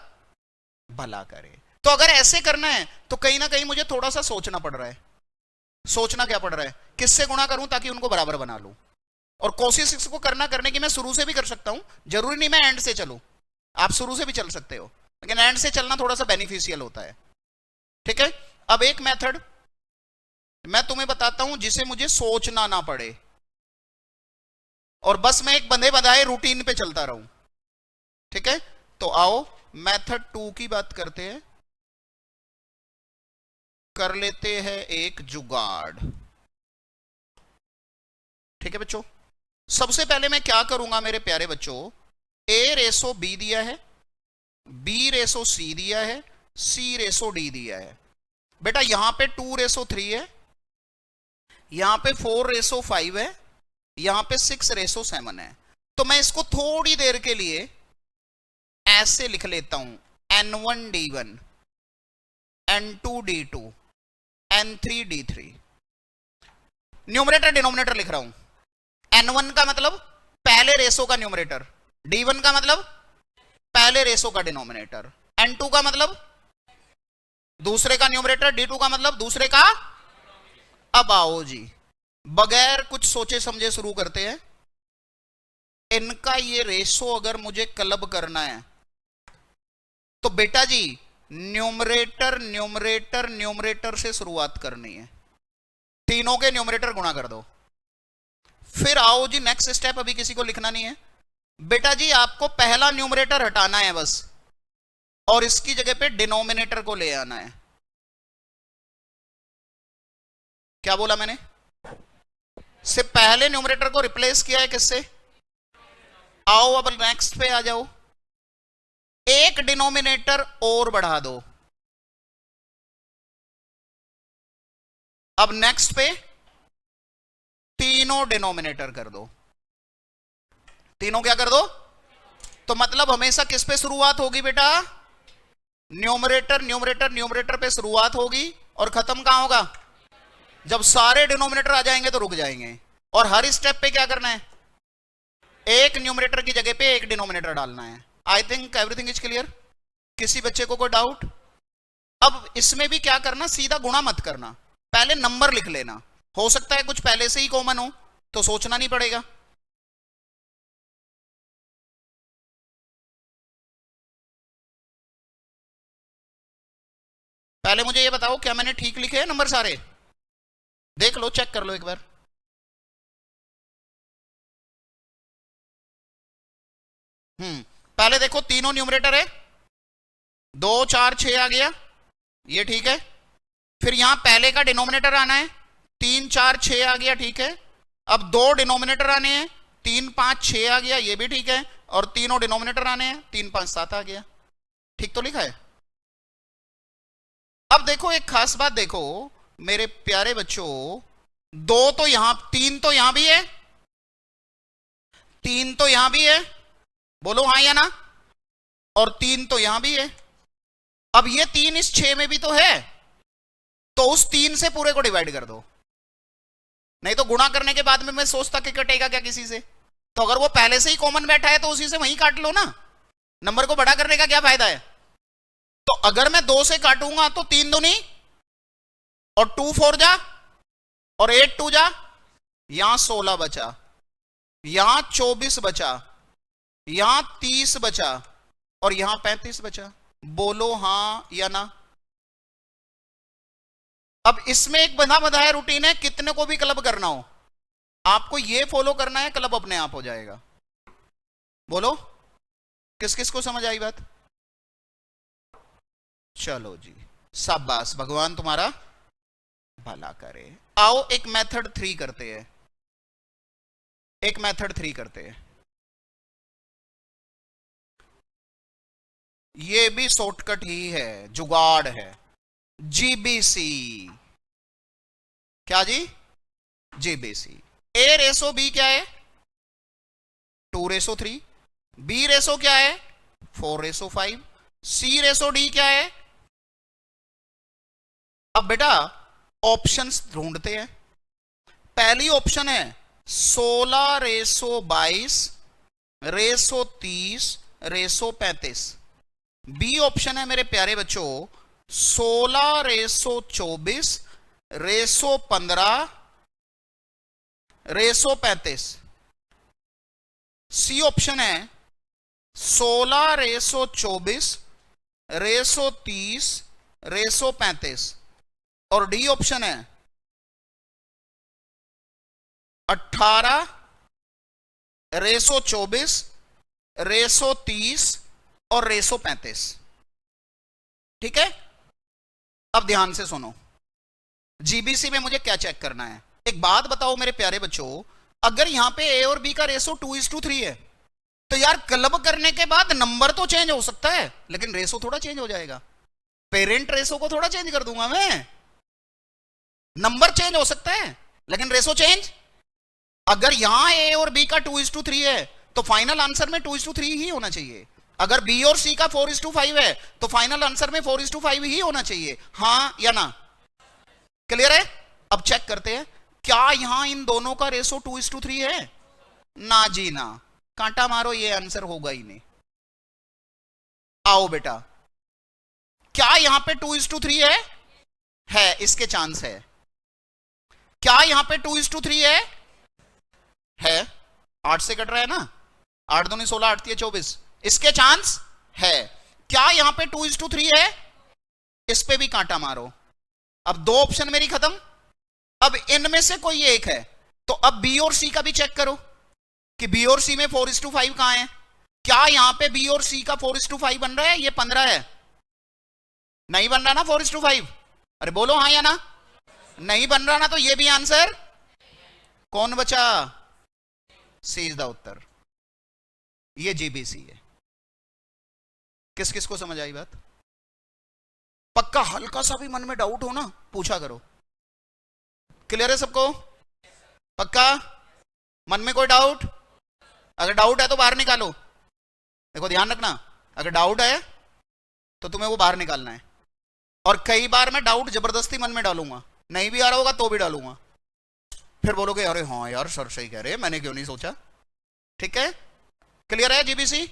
भला करे। तो अगर ऐसे करना है तो कहीं ना कहीं मुझे थोड़ा सा सोचना पड़ रहा है। सोचना क्या पड़ रहा है? किससे गुणा करूं ताकि उनको बराबर बना लूं। और कोशिश इसको करने की मैं शुरू से भी कर सकता हूं, जरूरी नहीं मैं एंड से चलूं। आप शुरू से भी चल सकते हो, लेकिन एंड से चलना थोड़ा सा बेनिफिशियल होता है। ठीक है, अब एक मेथड मैं तुम्हें बताता हूं जिसे मुझे सोचना ना पड़े और बस मैं एक बंधे बंधाए रूटीन पे चलता रहूं। ठीक है, तो आओ मेथड 2 की बात करते हैं। कर लेते हैं एक जुगाड़। ठीक है बच्चों, सबसे पहले मैं क्या करूंगा मेरे प्यारे बच्चों, ए रेसो बी दिया है, बी रेसो सी दिया है, सी रेसो डी दिया है। बेटा यहां पे 2 रेसो 3 है, यहां पे 4 रेसो 5 है, यहां पे 6 रेसो 7 है। तो मैं इसको थोड़ी देर के लिए ऐसे लिख लेता हूं, n1 d1, n2 d2, n3 d3। Numerator denominator लिख रहा हूं। n1 का मतलब पहले रेसो का न्यूमरेटर, d1 का मतलब पहले रेसो का डिनोमिनेटर, n2 का मतलब दूसरे का न्यूमरेटर, d2 का मतलब दूसरे का। अब आओ जी, बगैर कुछ सोचे समझे शुरू करते हैं। इनका ये रेशो अगर मुझे क्लब करना है तो बेटा जी न्यूमरेटर न्यूमरेटर न्यूमरेटर से शुरुआत करनी है, तीनों के न्यूमरेटर गुणा कर दो। फिर आओ जी नेक्स्ट स्टेप, अभी किसी को लिखना नहीं है बेटा जी, आपको पहला न्यूमरेटर हटाना है बस और इसकी जगह पे डिनोमिनेटर को ले आना है। क्या बोला मैंने? से पहले न्यूमरेटर को रिप्लेस किया है किससे? आओ अब नेक्स्ट पे आ जाओ, एक डिनोमिनेटर और बढ़ा दो। अब नेक्स्ट पे तीनों डिनोमिनेटर कर दो। तीनों क्या कर दो? तो मतलब हमेशा किस पे शुरुआत होगी बेटा? न्यूमरेटर न्यूमरेटर न्यूमरेटर पे शुरुआत होगी और खत्म कहां होगा? जब सारे डिनोमिनेटर आ जाएंगे तो रुक जाएंगे। और हर स्टेप पे क्या करना है? एक न्यूमरेटर की जगह पे एक डिनोमिनेटर डालना है। I think everything is clear. किसी बच्चे को कोई डाउट? अब इसमें भी क्या करना, सीधा गुणा मत करना, पहले नंबर लिख लेना। हो सकता है कुछ पहले से ही कॉमन हो तो सोचना नहीं पड़ेगा। पहले मुझे ये बताओ क्या मैंने ठीक लिखे हैं नंबर सारे? देख लो, चेक कर लो एक बार। पहले देखो तीनों न्यूमरेटर है, 2 4 6 आ गया, ये ठीक है। फिर यहां पहले का डिनोमिनेटर आना है, 3 4 6 आ गया, ठीक है। अब दो डिनोमिनेटर आने हैं, 3 5 6 आ गया, ये भी ठीक है। और तीनों डिनोमिनेटर आने हैं, 3 5 7 आ गया। ठीक तो लिखा है? अब देखो एक खास बात देखो मेरे प्यारे बच्चों, दो तो यहां, 3 तो यहां भी है, 3 तो यहां भी है, बोलो हां या ना, और 3 तो यहां भी है। अब ये 3 इस 6 में भी तो है, तो उस 3 से पूरे को डिवाइड कर दो। नहीं तो गुणा करने के बाद में मैं सोचता कि कटेगा क्या किसी से। तो अगर वो पहले से ही कॉमन बैठा है तो उसी से वहीं काट लो ना, नंबर को बड़ा करने का क्या फायदा है? तो अगर मैं 2 से काटूंगा तो 3 दूनी और 2 4 जा और 8 2 जा, यहां 16 बचा, यहां 24 बचा, यहां 30 बचा और यहां 35 बचा। बोलो हां या ना। अब इसमें एक बंधा बंधाया रूटीन है, कितने को भी क्लब करना हो आपको ये फॉलो करना है, क्लब अपने आप हो जाएगा। बोलो किस किस को समझ आई बात? चलो जी शाबाश, भगवान तुम्हारा भला करे। आओ एक मेथड 3 करते हैं, एक मेथड 3 करते हैं। ये भी शॉर्टकट ही है, जुगाड़ है। जीबीसी। क्या जी? जीबीसी। ए रेसो बी क्या है? 2:3। बी रेसो क्या है? 4:5। सी रेसो डी क्या है? अब बेटा ऑप्शंस ढूंढते हैं। पहली ऑप्शन है 16:22 रेसो 30 रेसो 35। बी ऑप्शन है मेरे प्यारे बच्चों 16:24 रेसो 15 रेसो 35। सी ऑप्शन है 16:24 रेसो 30 रेसो 35। और डी ऑप्शन है 18:24 रेसो 30 और रेसो 35। ठीक है, अब ध्यान से सुनो। जीबीसी में मुझे क्या चेक करना है? एक बात बताओ मेरे प्यारे बच्चों, अगर यहां पे ए और बी का रेसो 2:3 है तो यार क्लब करने के बाद नंबर तो चेंज हो सकता है लेकिन रेसो थोड़ा चेंज हो जाएगा। पेरेंट रेसो को थोड़ा चेंज कर दूंगा मैं, नंबर चेंज हो सकता है लेकिन रेसो चेंज। अगर यहां ए और बी का 2:3 है तो फाइनल आंसर में 2:3 ही होना चाहिए। अगर बी और सी का 4:5 है तो फाइनल आंसर में 4:5 ही होना चाहिए। हां या ना? क्लियर है? अब चेक करते हैं क्या यहां इन दोनों का रेसो 2:3 है? ना जी ना, कांटा मारो, ये आंसर होगा ही नहीं। आओ बेटा, क्या यहां पे 2:3 है? इसके चांस है। क्या यहां पे 2:3 है? 8 से कट रहा है ना, 8 दूनी 16, 8 3 24, इसके चांस है। क्या यहां पे 2:3 है? इस पे भी कांटा मारो। अब दो ऑप्शन मेरी खत्म। अब इनमें से कोई एक है तो अब बी और सी का भी चेक करो कि बी और सी में 4:5 कहां है। क्या यहां पे बी और सी का 4:5 बन रहा है? ये 15 है, नहीं बन रहा ना 4:5? अरे बोलो हाँ या ना। नहीं बन रहा ना, तो ये भी आंसर। कौन बचा? सी इज द उत्तर। ये जीबीसी है। किस किस को समझ आई बात? पक्का हल्का सा भी मन में डाउट हो ना, पूछा करो। क्लियर है सबको? पक्का? मन में कोई डाउट? अगर डाउट है तो बाहर निकालो। देखो ध्यान रखना, अगर डाउट है तो तुम्हें वो बाहर निकालना है। और कई बार मैं डाउट जबरदस्ती मन में डालूंगा, नहीं भी आ रहा होगा तो भी डालूंगा। फिर बोलोगे अरे हाँ यार सर सही कह रहे हैं, मैंने क्यों नहीं सोचा। ठीक है, क्लियर है जीबीसी?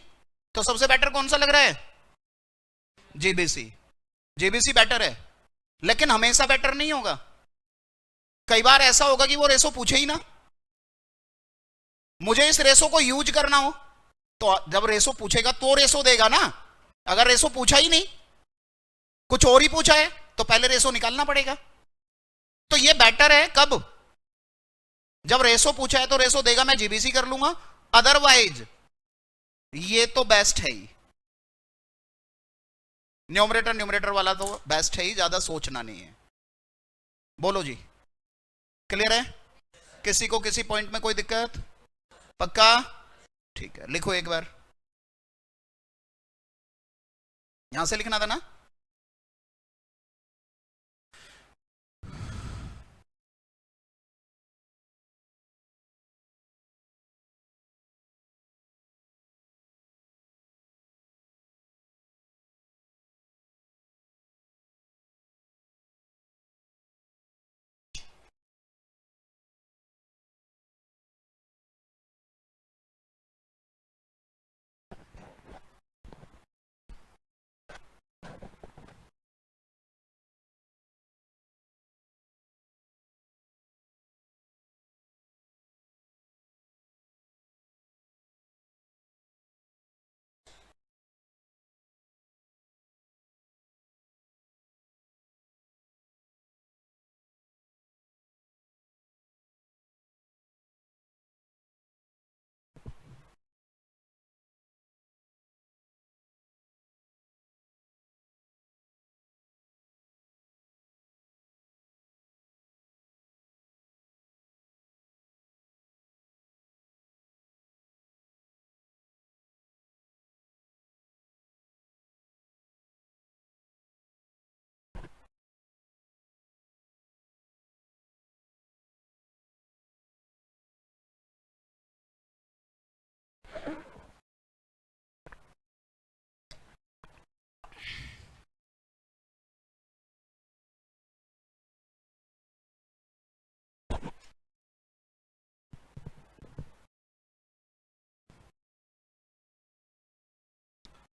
तो सबसे बेटर कौन सा लग रहा है? जीबीसी। जीबीसी बेटर है, लेकिन हमेशा बेटर नहीं होगा। कई बार ऐसा होगा कि वो रेसो पूछे ही ना, मुझे इस रेसो को यूज करना हो, तो जब रेसो पूछेगा तो रेसो देगा ना। अगर रेसो पूछा ही नहीं, कुछ और ही पूछा है, तो पहले रेसो निकालना पड़ेगा। तो ये बेटर है कब? जब रेसो पूछा है तो रेसो देगा, मैं जीबीसी कर लूंगा। अदरवाइज ये तो बेस्ट है ही, न्यूमरेटर न्यूमरेटर वाला तो बेस्ट है ही, ज्यादा सोचना नहीं है। बोलो जी, क्लियर है? किसी को किसी पॉइंट में कोई दिक्कत? पक्का? ठीक है, लिखो एक बार। यहां से लिखना था ना?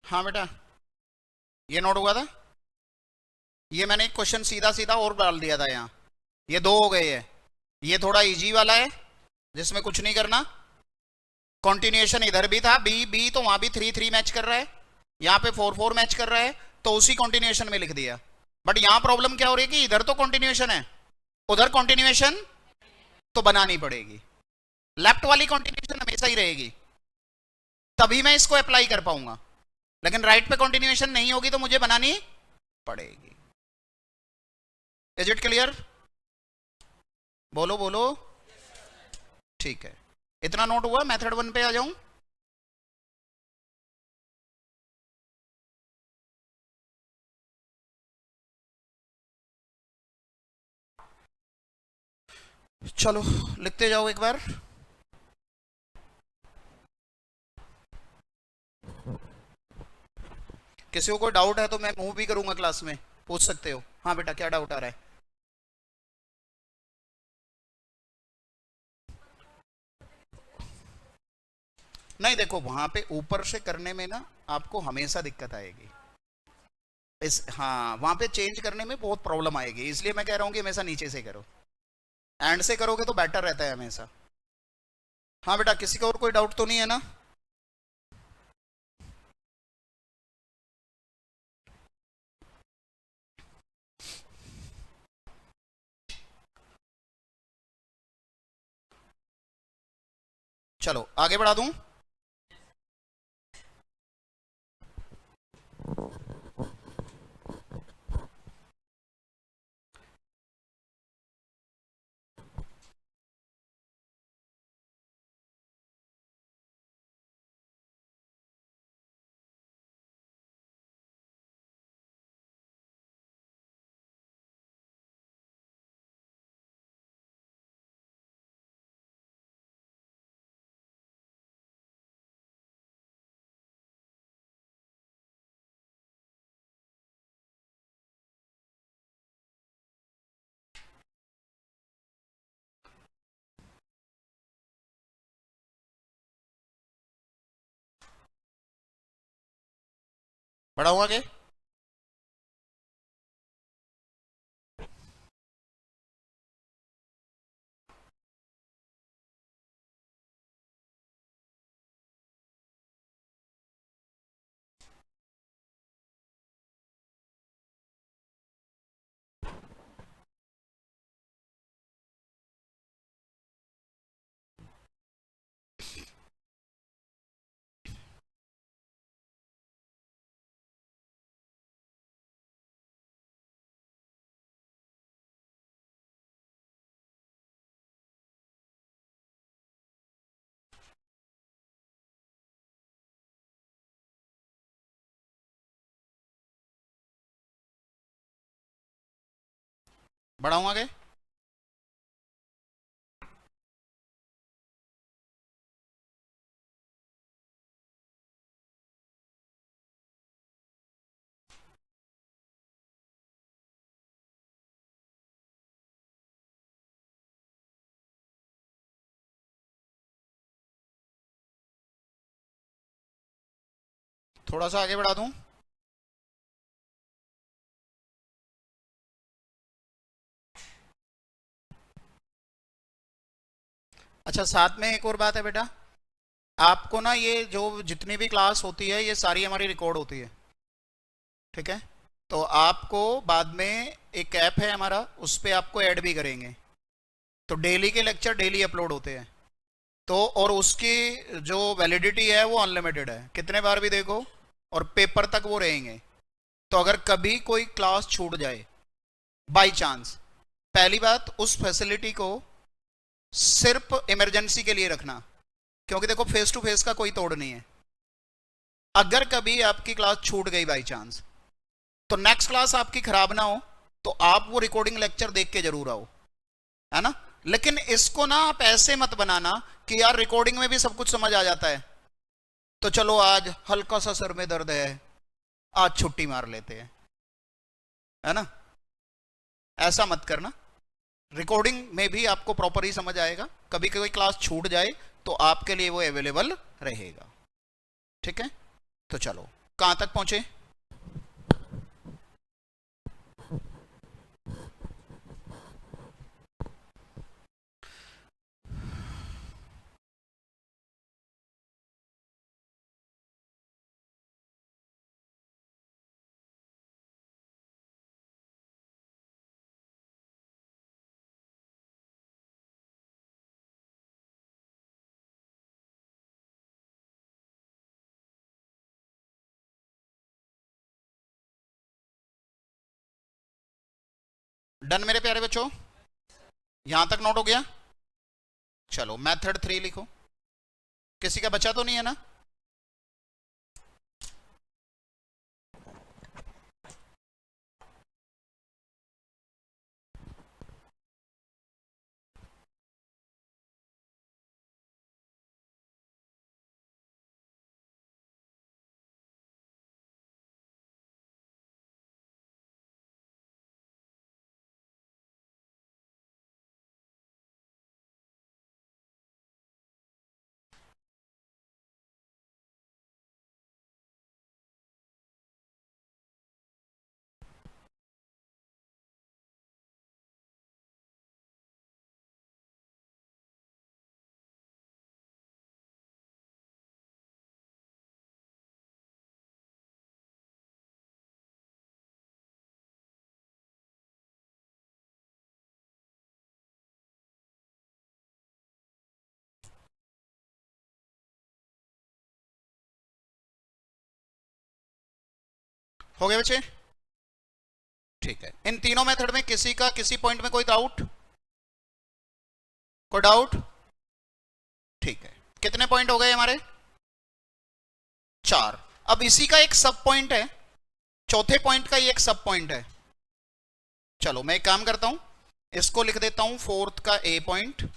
हाँ बेटा, ये नोट हुआ था। ये मैंने एक क्वेश्चन सीधा सीधा और डाल दिया था यहाँ। ये दो हो गए हैं। ये थोड़ा इजी वाला है जिसमें कुछ नहीं करना। कॉन्टिन्यूएशन इधर भी था, बी बी तो वहां भी 3 3 मैच कर रहा है, यहाँ पे 4 4 मैच कर रहा है, तो उसी कॉन्टिन्यूएशन में लिख दिया। बट यहां प्रॉब्लम क्या हो रही है कि इधर तो कॉन्टिन्यूएशन है, उधर कॉन्टिन्यूएशन तो बनानी पड़ेगी। लेफ्ट वाली कॉन्टिन्यूएशन हमेशा ही रहेगी, तभी मैं इसको अप्लाई कर पाऊंगा। लेकिन राइट पे कॉन्टिन्यूएशन नहीं होगी तो मुझे बनानी पड़ेगी। Is it clear? बोलो बोलो। ठीक है, इतना नोट हुआ। मेथड 1 पे आ जाऊं। चलो लिखते जाओ एक बार। किसी को कोई डाउट है तो मैं मूव भी करूंगा क्लास में, पूछ सकते हो। हाँ बेटा, क्या डाउट आ रहा है? नहीं देखो, वहां पे ऊपर से करने में ना आपको हमेशा दिक्कत आएगी। हाँ, वहां पे चेंज करने में बहुत प्रॉब्लम आएगी, इसलिए मैं कह रहा हूं कि हमेशा नीचे से करो। एंड से करोगे तो बेटर रहता है हमेशा। हाँ बेटा, किसी का और कोई डाउट तो नहीं है ना? चलो आगे बढ़ा दूं। बढ़ाऊं आगे? बढ़ाऊं आगे? थोड़ा सा आगे बढ़ा दूं? अच्छा, साथ में एक और बात है बेटा, आपको ना ये जो जितनी भी क्लास होती है ये सारी हमारी रिकॉर्ड होती है, ठीक है? तो आपको बाद में एक ऐप है हमारा, उस पर आपको ऐड भी करेंगे। तो डेली के लेक्चर डेली अपलोड होते हैं, तो और उसकी जो वैलिडिटी है वो अनलिमिटेड है, कितने बार भी देखो, और पेपर तक वो रहेंगे। तो अगर कभी कोई क्लास छूट जाए बाय चांस, पहली बात उस फैसिलिटी को सिर्फ इमरजेंसी के लिए रखना, क्योंकि देखो फेस टू फेस का कोई तोड़ नहीं है। अगर कभी आपकी क्लास छूट गई बाई चांस, तो नेक्स्ट क्लास आपकी खराब ना हो, तो आप वो रिकॉर्डिंग लेक्चर देख के जरूर आओ, है ना? लेकिन इसको ना आप ऐसे मत बनाना कि यार रिकॉर्डिंग में भी सब कुछ समझ आ जाता है, तो चलो आज हल्का सा सर में दर्द है, आज छुट्टी मार लेते हैं, है ना? ऐसा मत करना। रिकॉर्डिंग में भी आपको प्रॉपर ही समझ आएगा, कभी कोई क्लास छूट जाए तो आपके लिए वो अवेलेबल रहेगा, ठीक है? तो चलो कहां तक पहुंचे? डन मेरे प्यारे बच्चों, यहां तक नोट हो गया? चलो मेथड 3 लिखो। किसी का बचा तो नहीं है ना? हो गए बच्चे? ठीक है, इन तीनों मेथड में किसी का किसी पॉइंट में कोई डाउट? कोई डाउट? ठीक है, कितने पॉइंट हो गए हमारे? 4। अब इसी का एक सब पॉइंट है, चौथे पॉइंट का ही एक सब पॉइंट है। चलो मैं एक काम करता हूं, इसको लिख देता हूं फोर्थ का ए पॉइंट,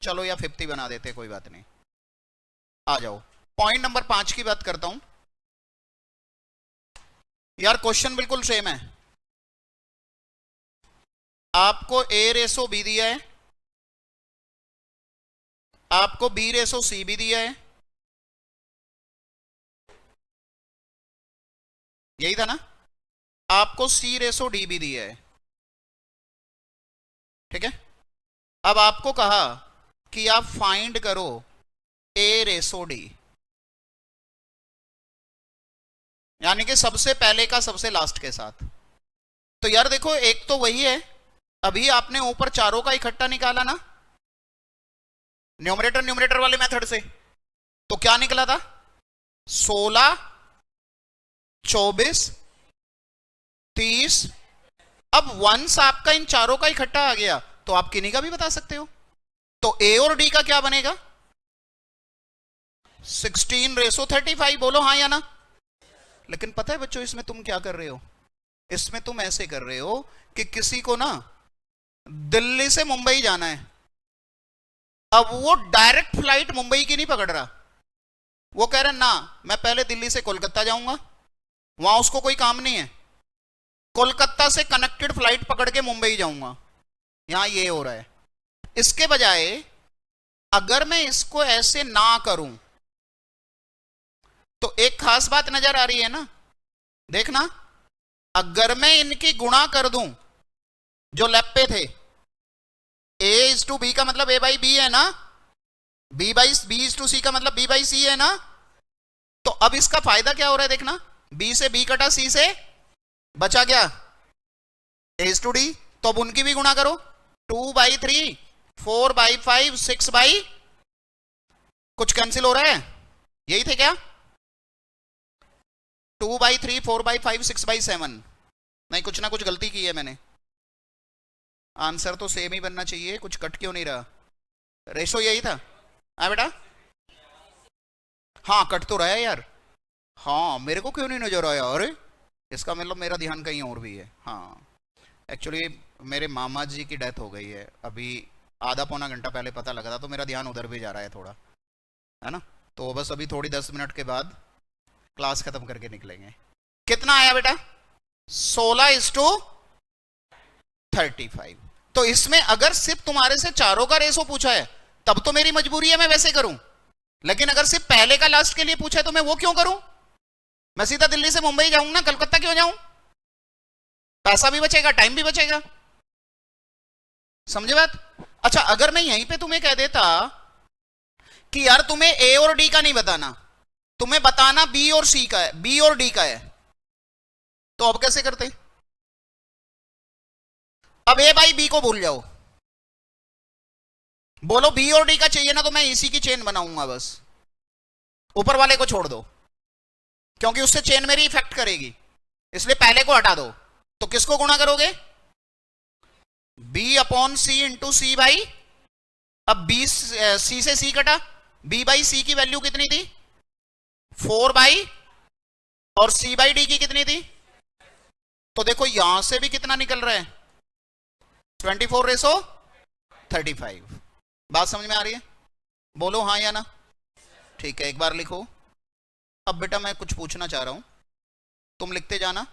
चलो या 50 बना देते, कोई बात नहीं। आ जाओ, पॉइंट नंबर 5 की बात करता हूं। यार क्वेश्चन बिल्कुल सेम है, आपको ए रेसो बी दिया है, आपको बी रेसो सी भी दिया है, यही था ना? आपको सी रेसो डी भी दिया है, ठीक है? अब आपको कहा कि आप फाइंड करो ए रेसो डी, यानी कि सबसे पहले का सबसे लास्ट के साथ। तो यार देखो, एक तो वही है, अभी आपने ऊपर चारों का इकट्ठा निकाला ना, न्यूमरेटर न्यूमरेटर वाले मेथड से, तो क्या निकला था? 16, 24, 30। अब वंस आपका इन चारों का इकट्ठा आ गया तो आप किन्हीं का भी बता सकते हो। तो ए और डी का क्या बनेगा? 16 रेसो 35, बोलो हाँ या ना? लेकिन पता है बच्चों, इसमें तुम क्या कर रहे हो? इसमें तुम ऐसे कर रहे हो कि किसी को ना दिल्ली से मुंबई जाना है, अब वो डायरेक्ट फ्लाइट मुंबई की नहीं पकड़ रहा, वो कह रहा ना मैं पहले दिल्ली से कोलकाता जाऊंगा, वहां उसको कोई काम नहीं है, कोलकाता से कनेक्टेड फ्लाइट पकड़ के मुंबई जाऊंगा। यहां ये हो रहा है। इसके बजाय अगर मैं इसको ऐसे ना करूं तो एक खास बात नजर आ रही है ना, देखना, अगर मैं इनकी गुणा कर दूं जो लेफ्ट पे थे, ए इज टू बी का मतलब ए बाई बी है ना, बी इज टू सी का मतलब बी बाई सी है ना, तो अब इसका फायदा क्या हो रहा है देखना, बी से बी कटा, सी से बचा गया ए इज टू डी, तो अब उनकी भी गुणा करो, 2/3, 4/5, 6 बाई, कुछ कैंसिल हो रहा है, यही थे क्या? 2/3, 4/5, 6/7, नहीं कुछ ना कुछ गलती की है मैंने, आंसर तो सेम ही बनना चाहिए, कुछ कट क्यों नहीं रहा? रेशो यही था। हाँ बेटा, हाँ कट तो रहा है यार, हाँ मेरे को क्यों नहीं नजर आया? अरे इसका मतलब मेरा ध्यान कहीं और भी है। हाँ एक्चुअली मेरे मामा जी की डेथ हो गई है, अभी आधा पौना घंटा पहले पता लगा था, तो मेरा ध्यान उधर भी जा रहा है थोड़ा, है ना? तो बस अभी थोड़ी 10 मिनट के बाद क्लास खत्म करके निकलेंगे। कितना आया बेटा? 16:35। तो इसमें अगर सिर्फ तुम्हारे से चारों का रेशो पूछा है तब तो मेरी मजबूरी है मैं वैसे करूं, लेकिन अगर सिर्फ पहले का लास्ट के लिए पूछा है तो मैं वो क्यों करूं? मैं सीधा दिल्ली से मुंबई जाऊं ना, कलकत्ता क्यों जाऊं? पैसा भी बचेगा, टाइम भी बचेगा। समझे बात? अच्छा, अगर मैं यहीं पे तुम्हें कह देता कि यार तुम्हें ए और डी का नहीं बताना, तुम्हें बताना बी और सी का है, बी और डी का है, तो अब कैसे करते? अब ए बाई बी को भूल जाओ, बोलो बी और डी का चाहिए ना, तो मैं इसी की चेन बनाऊंगा बस, ऊपर वाले को छोड़ दो, क्योंकि उससे चेन मेरी इफेक्ट करेगी, इसलिए पहले को हटा दो। तो किसको गुणा करोगे? B upon C into C by, अब बी सी से सी कटा, बी बाई सी की वैल्यू कितनी थी? 4 बाई, और सी बाई डी की कितनी थी? तो देखो यहां से भी कितना निकल रहा है, 24:35। बात समझ में आ रही है? बोलो हाँ या ना। ठीक है, एक बार लिखो। अब बेटा मैं कुछ पूछना चाह रहा हूं, तुम लिखते जाना।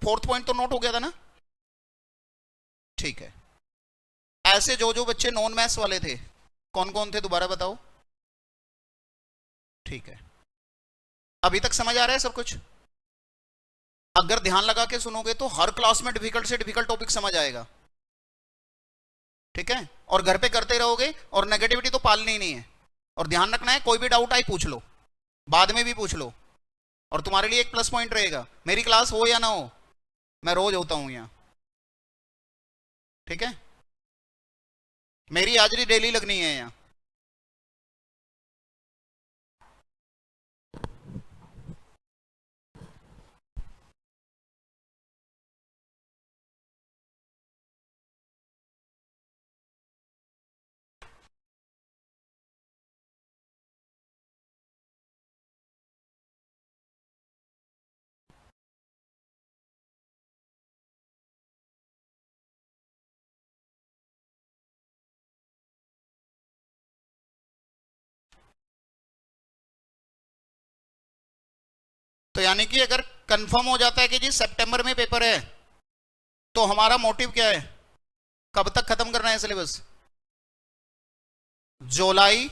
4th पॉइंट तो नोट हो गया था ना? ठीक है। ऐसे जो जो बच्चे नॉन मैथ्स वाले थे, कौन कौन थे दोबारा बताओ। ठीक है, अभी तक समझ आ रहा है सब कुछ? अगर ध्यान लगा के सुनोगे तो हर क्लास में डिफिकल्ट से डिफिकल्ट टॉपिक समझ आएगा। ठीक है, और घर पे करते रहोगे, और नेगेटिविटी तो पालनी ही नहीं है। और ध्यान रखना है, कोई भी डाउट आई पूछ लो, बाद में भी पूछ लो, और तुम्हारे लिए एक प्लस पॉइंट रहेगा, मेरी क्लास हो या ना हो, मैं रोज होता हूं यहां। ठीक है, मेरी हाजिरी डेली लगनी है यहां। तो यानी कि अगर कंफर्म हो जाता है कि जी सितंबर में पेपर है, तो हमारा मोटिव क्या है? कब तक खत्म करना है सिलेबस? जुलाई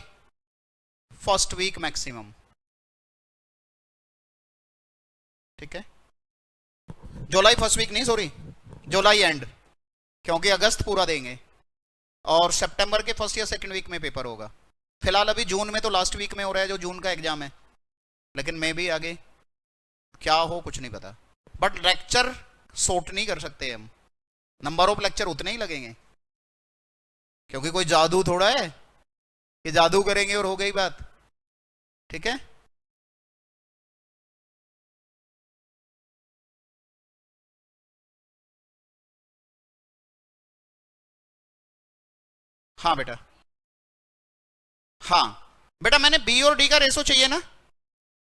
फर्स्ट वीक मैक्सिमम। ठीक है, जुलाई फर्स्ट वीक नहीं, सॉरी, जुलाई एंड, क्योंकि अगस्त पूरा देंगे, और सितंबर के फर्स्ट या सेकंड वीक में पेपर होगा। फिलहाल अभी जून में तो लास्ट वीक में हो रहा है जो जून का एग्जाम है, लेकिन मे भी आगे क्या हो कुछ नहीं पता। बट लेक्चर सोट नहीं कर सकते हम, नंबर ऑफ लेक्चर उतने ही लगेंगे, क्योंकि कोई जादू थोड़ा है कि जादू करेंगे और हो गई बात। ठीक है, हाँ बेटा, हाँ बेटा, मैंने बी और डी का रेशो चाहिए ना,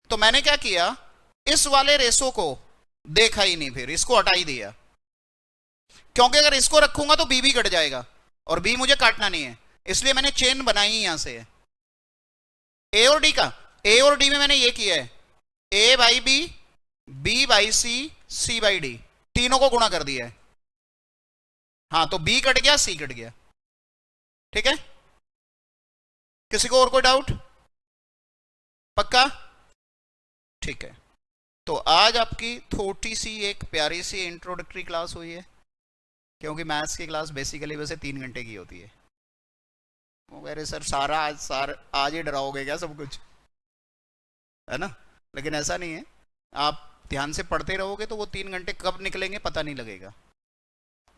तो मैंने क्या किया, इस वाले रेशो को देखा ही नहीं, फिर इसको हटा ही दिया, क्योंकि अगर इसको रखूंगा तो बी भी कट जाएगा, और बी मुझे काटना नहीं है, इसलिए मैंने चेन बनाई यहां से। ए और डी का, ए और डी में मैंने ये किया है, A by B, B by C, C by D, तीनों को गुणा कर दिया है। हाँ, तो बी कट गया, सी कट गया। ठीक है, किसी को और कोई डाउट? पक्का? ठीक है, तो आज आपकी थोड़ी सी एक प्यारी सी इंट्रोडक्टरी क्लास हुई है, क्योंकि मैथ्स की क्लास बेसिकली वैसे 3 घंटे की होती है। वो कह रहे सर सारा आज ही डराओगे क्या सब कुछ, है ना? लेकिन ऐसा नहीं है, आप ध्यान से पढ़ते रहोगे तो वो 3 घंटे कब निकलेंगे पता नहीं लगेगा।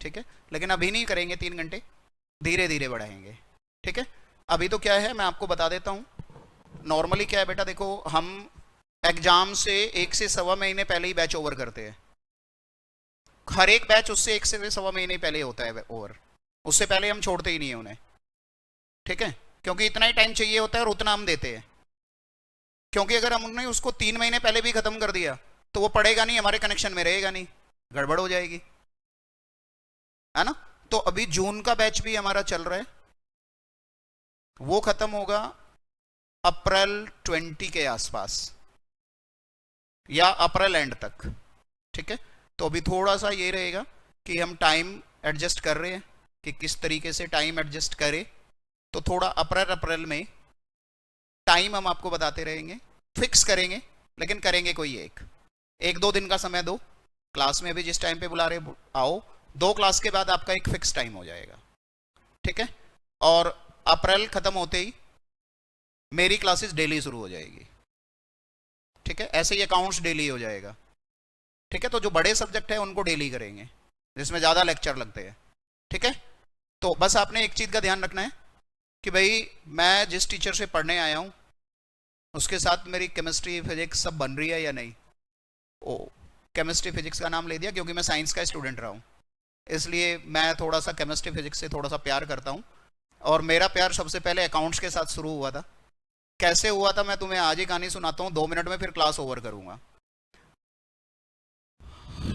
ठीक है, लेकिन अभी नहीं करेंगे 3 घंटे, धीरे धीरे बढ़ाएंगे। ठीक है, अभी तो क्या है मैं आपको बता देता हूँ। नॉर्मली क्या है बेटा, देखो हम एग्जाम से 1 से सवा महीने पहले ही बैच ओवर करते हैं, हर एक बैच उससे 1 से सवा महीने पहले होता है ओवर, उससे पहले हम छोड़ते ही नहीं है उन्हें। ठीक है, क्योंकि इतना ही टाइम चाहिए होता है और उतना हम देते हैं, क्योंकि अगर हमने उसको 3 महीने पहले भी खत्म कर दिया तो वो पढ़ेगा नहीं, हमारे कनेक्शन में रहेगा नहीं, गड़बड़ हो जाएगी, है ना? तो अभी जून का बैच भी हमारा चल रहा है, वो खत्म होगा अप्रैल 20 के आसपास या अप्रैल एंड तक। ठीक है, तो अभी थोड़ा सा ये रहेगा कि हम टाइम एडजस्ट कर रहे हैं कि किस तरीके से टाइम एडजस्ट करें, तो थोड़ा अप्रैल में टाइम हम आपको बताते रहेंगे, फिक्स करेंगे, लेकिन करेंगे कोई एक। एक दो दिन का समय दो, क्लास में भी जिस टाइम पे बुला रहे आओ, 2 क्लास के बाद आपका एक फिक्स टाइम हो जाएगा, ठीक है। और अप्रैल खत्म होते ही मेरी क्लासेस डेली शुरू हो जाएगी, ठीक है। ऐसे ही अकाउंट्स डेली हो जाएगा, ठीक है। तो जो बड़े सब्जेक्ट है उनको डेली करेंगे, जिसमें ज़्यादा लेक्चर लगते हैं, ठीक है। तो बस आपने एक चीज़ का ध्यान रखना है कि भाई मैं जिस टीचर से पढ़ने आया हूँ उसके साथ मेरी केमिस्ट्री फिजिक्स सब बन रही है या नहीं। ओ, केमिस्ट्री फिजिक्स का नाम ले दिया क्योंकि मैं साइंस का स्टूडेंट रहा हूँ, इसलिए मैं थोड़ा सा केमिस्ट्री फिजिक्स से थोड़ा सा प्यार करता हूँ। और मेरा प्यार सबसे पहले अकाउंट्स के साथ शुरू हुआ था। कैसे हुआ था मैं तुम्हें आज ही कहानी सुनाता हूँ, 2 मिनट में फिर क्लास ओवर करूँगा।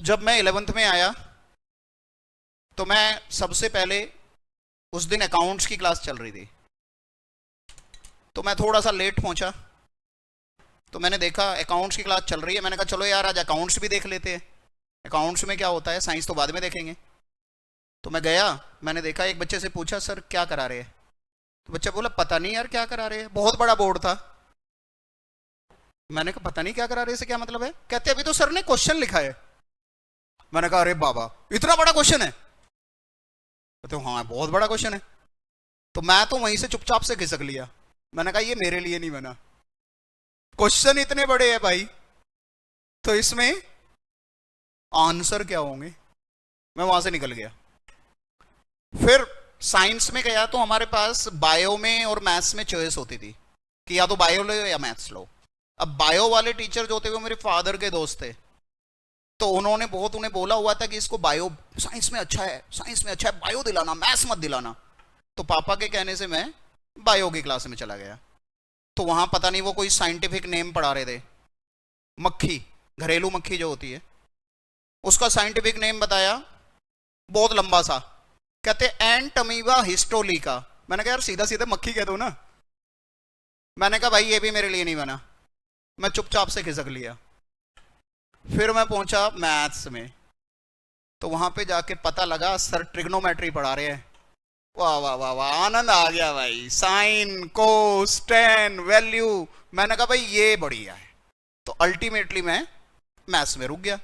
जब मैं 11th में आया तो मैं सबसे पहले, उस दिन अकाउंट्स की क्लास चल रही थी, तो मैं थोड़ा सा लेट पहुंचा। तो मैंने देखा अकाउंट्स की क्लास चल रही है, मैंने कहा चलो यार आज अकाउंट्स भी देख लेते हैं, अकाउंट्स में क्या होता है, साइंस तो बाद में देखेंगे। तो मैं गया, मैंने देखा, एक बच्चे से पूछा सर क्या करा रहे हैं, तो बच्चा बोला पता नहीं यार क्या करा रहे हैं, बहुत बड़ा बोर्ड था। मैंने कहा पता नहीं क्या करा रहे, इससे क्या मतलब है, कहते अभी तो सर ने क्वेश्चन लिखा है। मैंने कहा अरे बाबा इतना बड़ा क्वेश्चन है, तो हाँ बहुत बड़ा क्वेश्चन है। तो मैं तो वहीं से चुपचाप से खिसक लिया, मैंने कहा ये मेरे लिए नहीं बना, क्वेश्चन इतने बड़े हैं भाई, तो इसमें आंसर क्या होंगे। मैं वहां से निकल गया। फिर साइंस में गया तो हमारे पास बायो में और मैथ्स में चॉइस होती थी कि या तो बायो लो या मैथ्स लो। अब बायो वाले टीचर जो थे वो मेरे फादर के दोस्त थे, तो उन्होंने उन्हें बोला हुआ था कि इसको बायो साइंस में अच्छा है, साइंस में अच्छा है, बायो दिलाना, मैथ्स मत दिलाना। तो पापा के कहने से मैं बायो की क्लास में चला गया। तो वहां पता नहीं वो कोई साइंटिफिक नेम पढ़ा रहे थे, मक्खी, घरेलू मक्खी जो होती है उसका साइंटिफिक नेम बताया, बहुत लंबा सा, कहते एंटमीबा हिस्टोलिका। मैंने कहा यार सीधा सीधा मक्खी कह दो ना। मैंने कहा भाई ये भी मेरे लिए नहीं बना, मैं चुपचाप से खिसक लिया। फिर मैं पहुंचा मैथ्स में, तो वहां पे जाके पता लगा सर ट्रिग्नोमेट्री पढ़ा रहे हैं। वाह वाह वाह वाह, आनंद आ गया भाई, साइन कोस टेन वैल्यू। मैंने कहा भाई ये बढ़िया है। तो अल्टीमेटली मैं मैथ्स में रुक गया।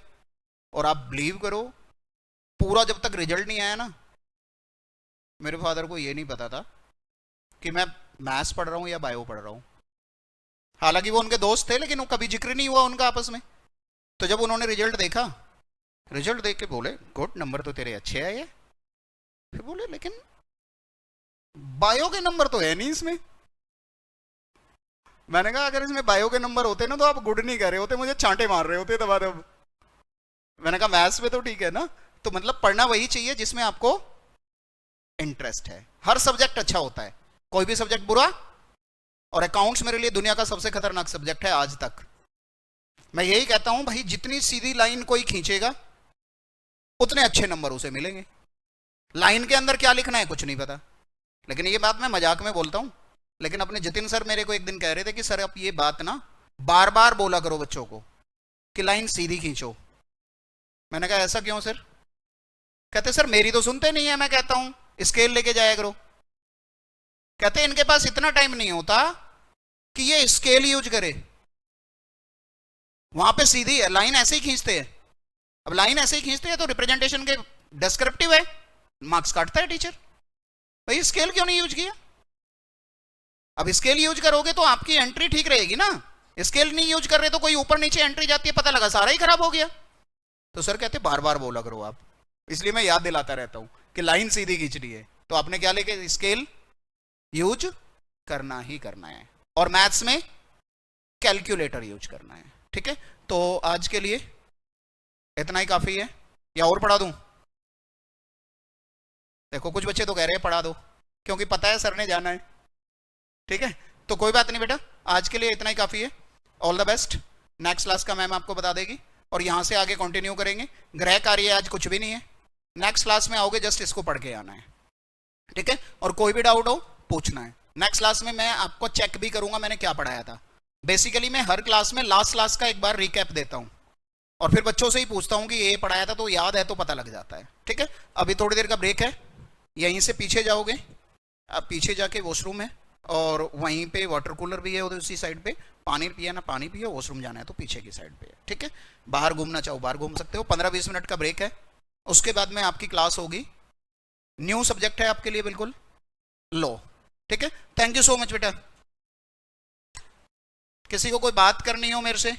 और आप बिलीव करो पूरा जब तक रिजल्ट नहीं आया ना, मेरे फादर को ये नहीं पता था कि मैं मैथ्स पढ़ रहा हूं या बायो पढ़ रहा हूं। हालांकि वो उनके दोस्त थे लेकिन वो कभी जिक्र नहीं हुआ उनका आपस में। तो जब उन्होंने रिजल्ट देखा, रिजल्ट देख के बोले गुड, नंबर तो तेरे अच्छे आए। फिर बोले लेकिन बायो के नंबर तो है नहीं इसमें। मैंने कहा अगर इसमें बायो के नंबर होते ना तो आप गुड नहीं कर रहे होते, मुझे चांटे मार रहे होते दबा दब। मैंने कहा मैथ्स में तो ठीक है ना। तो मतलब पढ़ना वही चाहिए जिसमें आपको इंटरेस्ट है। हर सब्जेक्ट अच्छा होता है, कोई भी सब्जेक्ट बुरा। और अकाउंट्स मेरे लिए दुनिया का सबसे खतरनाक सब्जेक्ट है आज तक। मैं यही कहता हूं भाई जितनी सीधी लाइन कोई खींचेगा उतने अच्छे नंबर उसे मिलेंगे। लाइन के अंदर क्या लिखना है कुछ नहीं पता। लेकिन ये बात मैं मजाक में बोलता हूं, लेकिन अपने जतिन सर मेरे को एक दिन कह रहे थे कि सर आप ये बात ना बार बार बोला करो बच्चों को कि लाइन सीधी खींचो। मैंने कहा ऐसा क्यों सर? कहते सर मेरी तो सुनते नहीं है, मैं कहता हूं स्केल लेके जाया करो। कहते इनके पास इतना टाइम नहीं होता कि ये स्केल यूज करे, वहां पे सीधी है, लाइन ऐसे ही खींचते हैं। अब लाइन ऐसे ही खींचते हैं तो रिप्रेजेंटेशन के डिस्क्रिप्टिव है, मार्क्स काटता है टीचर। भाई स्केल क्यों नहीं यूज किया? अब स्केल यूज करोगे तो आपकी एंट्री ठीक रहेगी ना। स्केल नहीं यूज कर रहे तो कोई ऊपर नीचे एंट्री जाती है, पता लगा सारा ही खराब हो गया। तो सर कहते बार बार बोला करो आप, इसलिए मैं याद दिलाता रहता हूं कि लाइन सीधी खींचनी है तो आपने क्या लेके स्केल यूज करना ही करना है। और मैथ्स में कैलकुलेटर यूज करना है, ठीक है। तो आज के लिए इतना ही काफी है या और पढ़ा दूं? देखो कुछ बच्चे तो कह रहे हैं पढ़ा दो क्योंकि पता है सर ने जाना है, ठीक है। तो कोई बात नहीं बेटा, आज के लिए इतना ही काफी है। All the best. Next class का मैम आपको बता देगी और यहां से आगे कंटिन्यू करेंगे। गृह कार्य आज कुछ भी नहीं है, नेक्स्ट क्लास में आओगे जस्ट इसको पढ़ के आना है, ठीक है। और कोई भी डाउट हो पूछना है। नेक्स्ट क्लास में मैं आपको चेक भी करूंगा मैंने क्या पढ़ाया था। बेसिकली मैं हर क्लास में लास्ट क्लास का एक बार रिकैप देता हूं और फिर बच्चों से ही पूछता हूं कि ये पढ़ाया था तो याद है तो पता लग जाता है, ठीक है। अभी थोड़ी देर का ब्रेक है, यहीं से पीछे जाओगे, आप पीछे जाके वॉशरूम है और वहीं पे वाटर कूलर भी है उधर उसी साइड पे, पानी पिया ना पानी पियो, वॉशरूम जाना है तो पीछे की साइड पे है, ठीक है। बाहर घूमना चाहो बाहर घूम सकते हो। 15-20 मिनट का ब्रेक है, उसके बाद में आपकी क्लास होगी। न्यू सब्जेक्ट है आपके लिए बिल्कुल, लो, ठीक है। थैंक यू सो मच बेटा। किसी को कोई बात करनी हो मेरे से?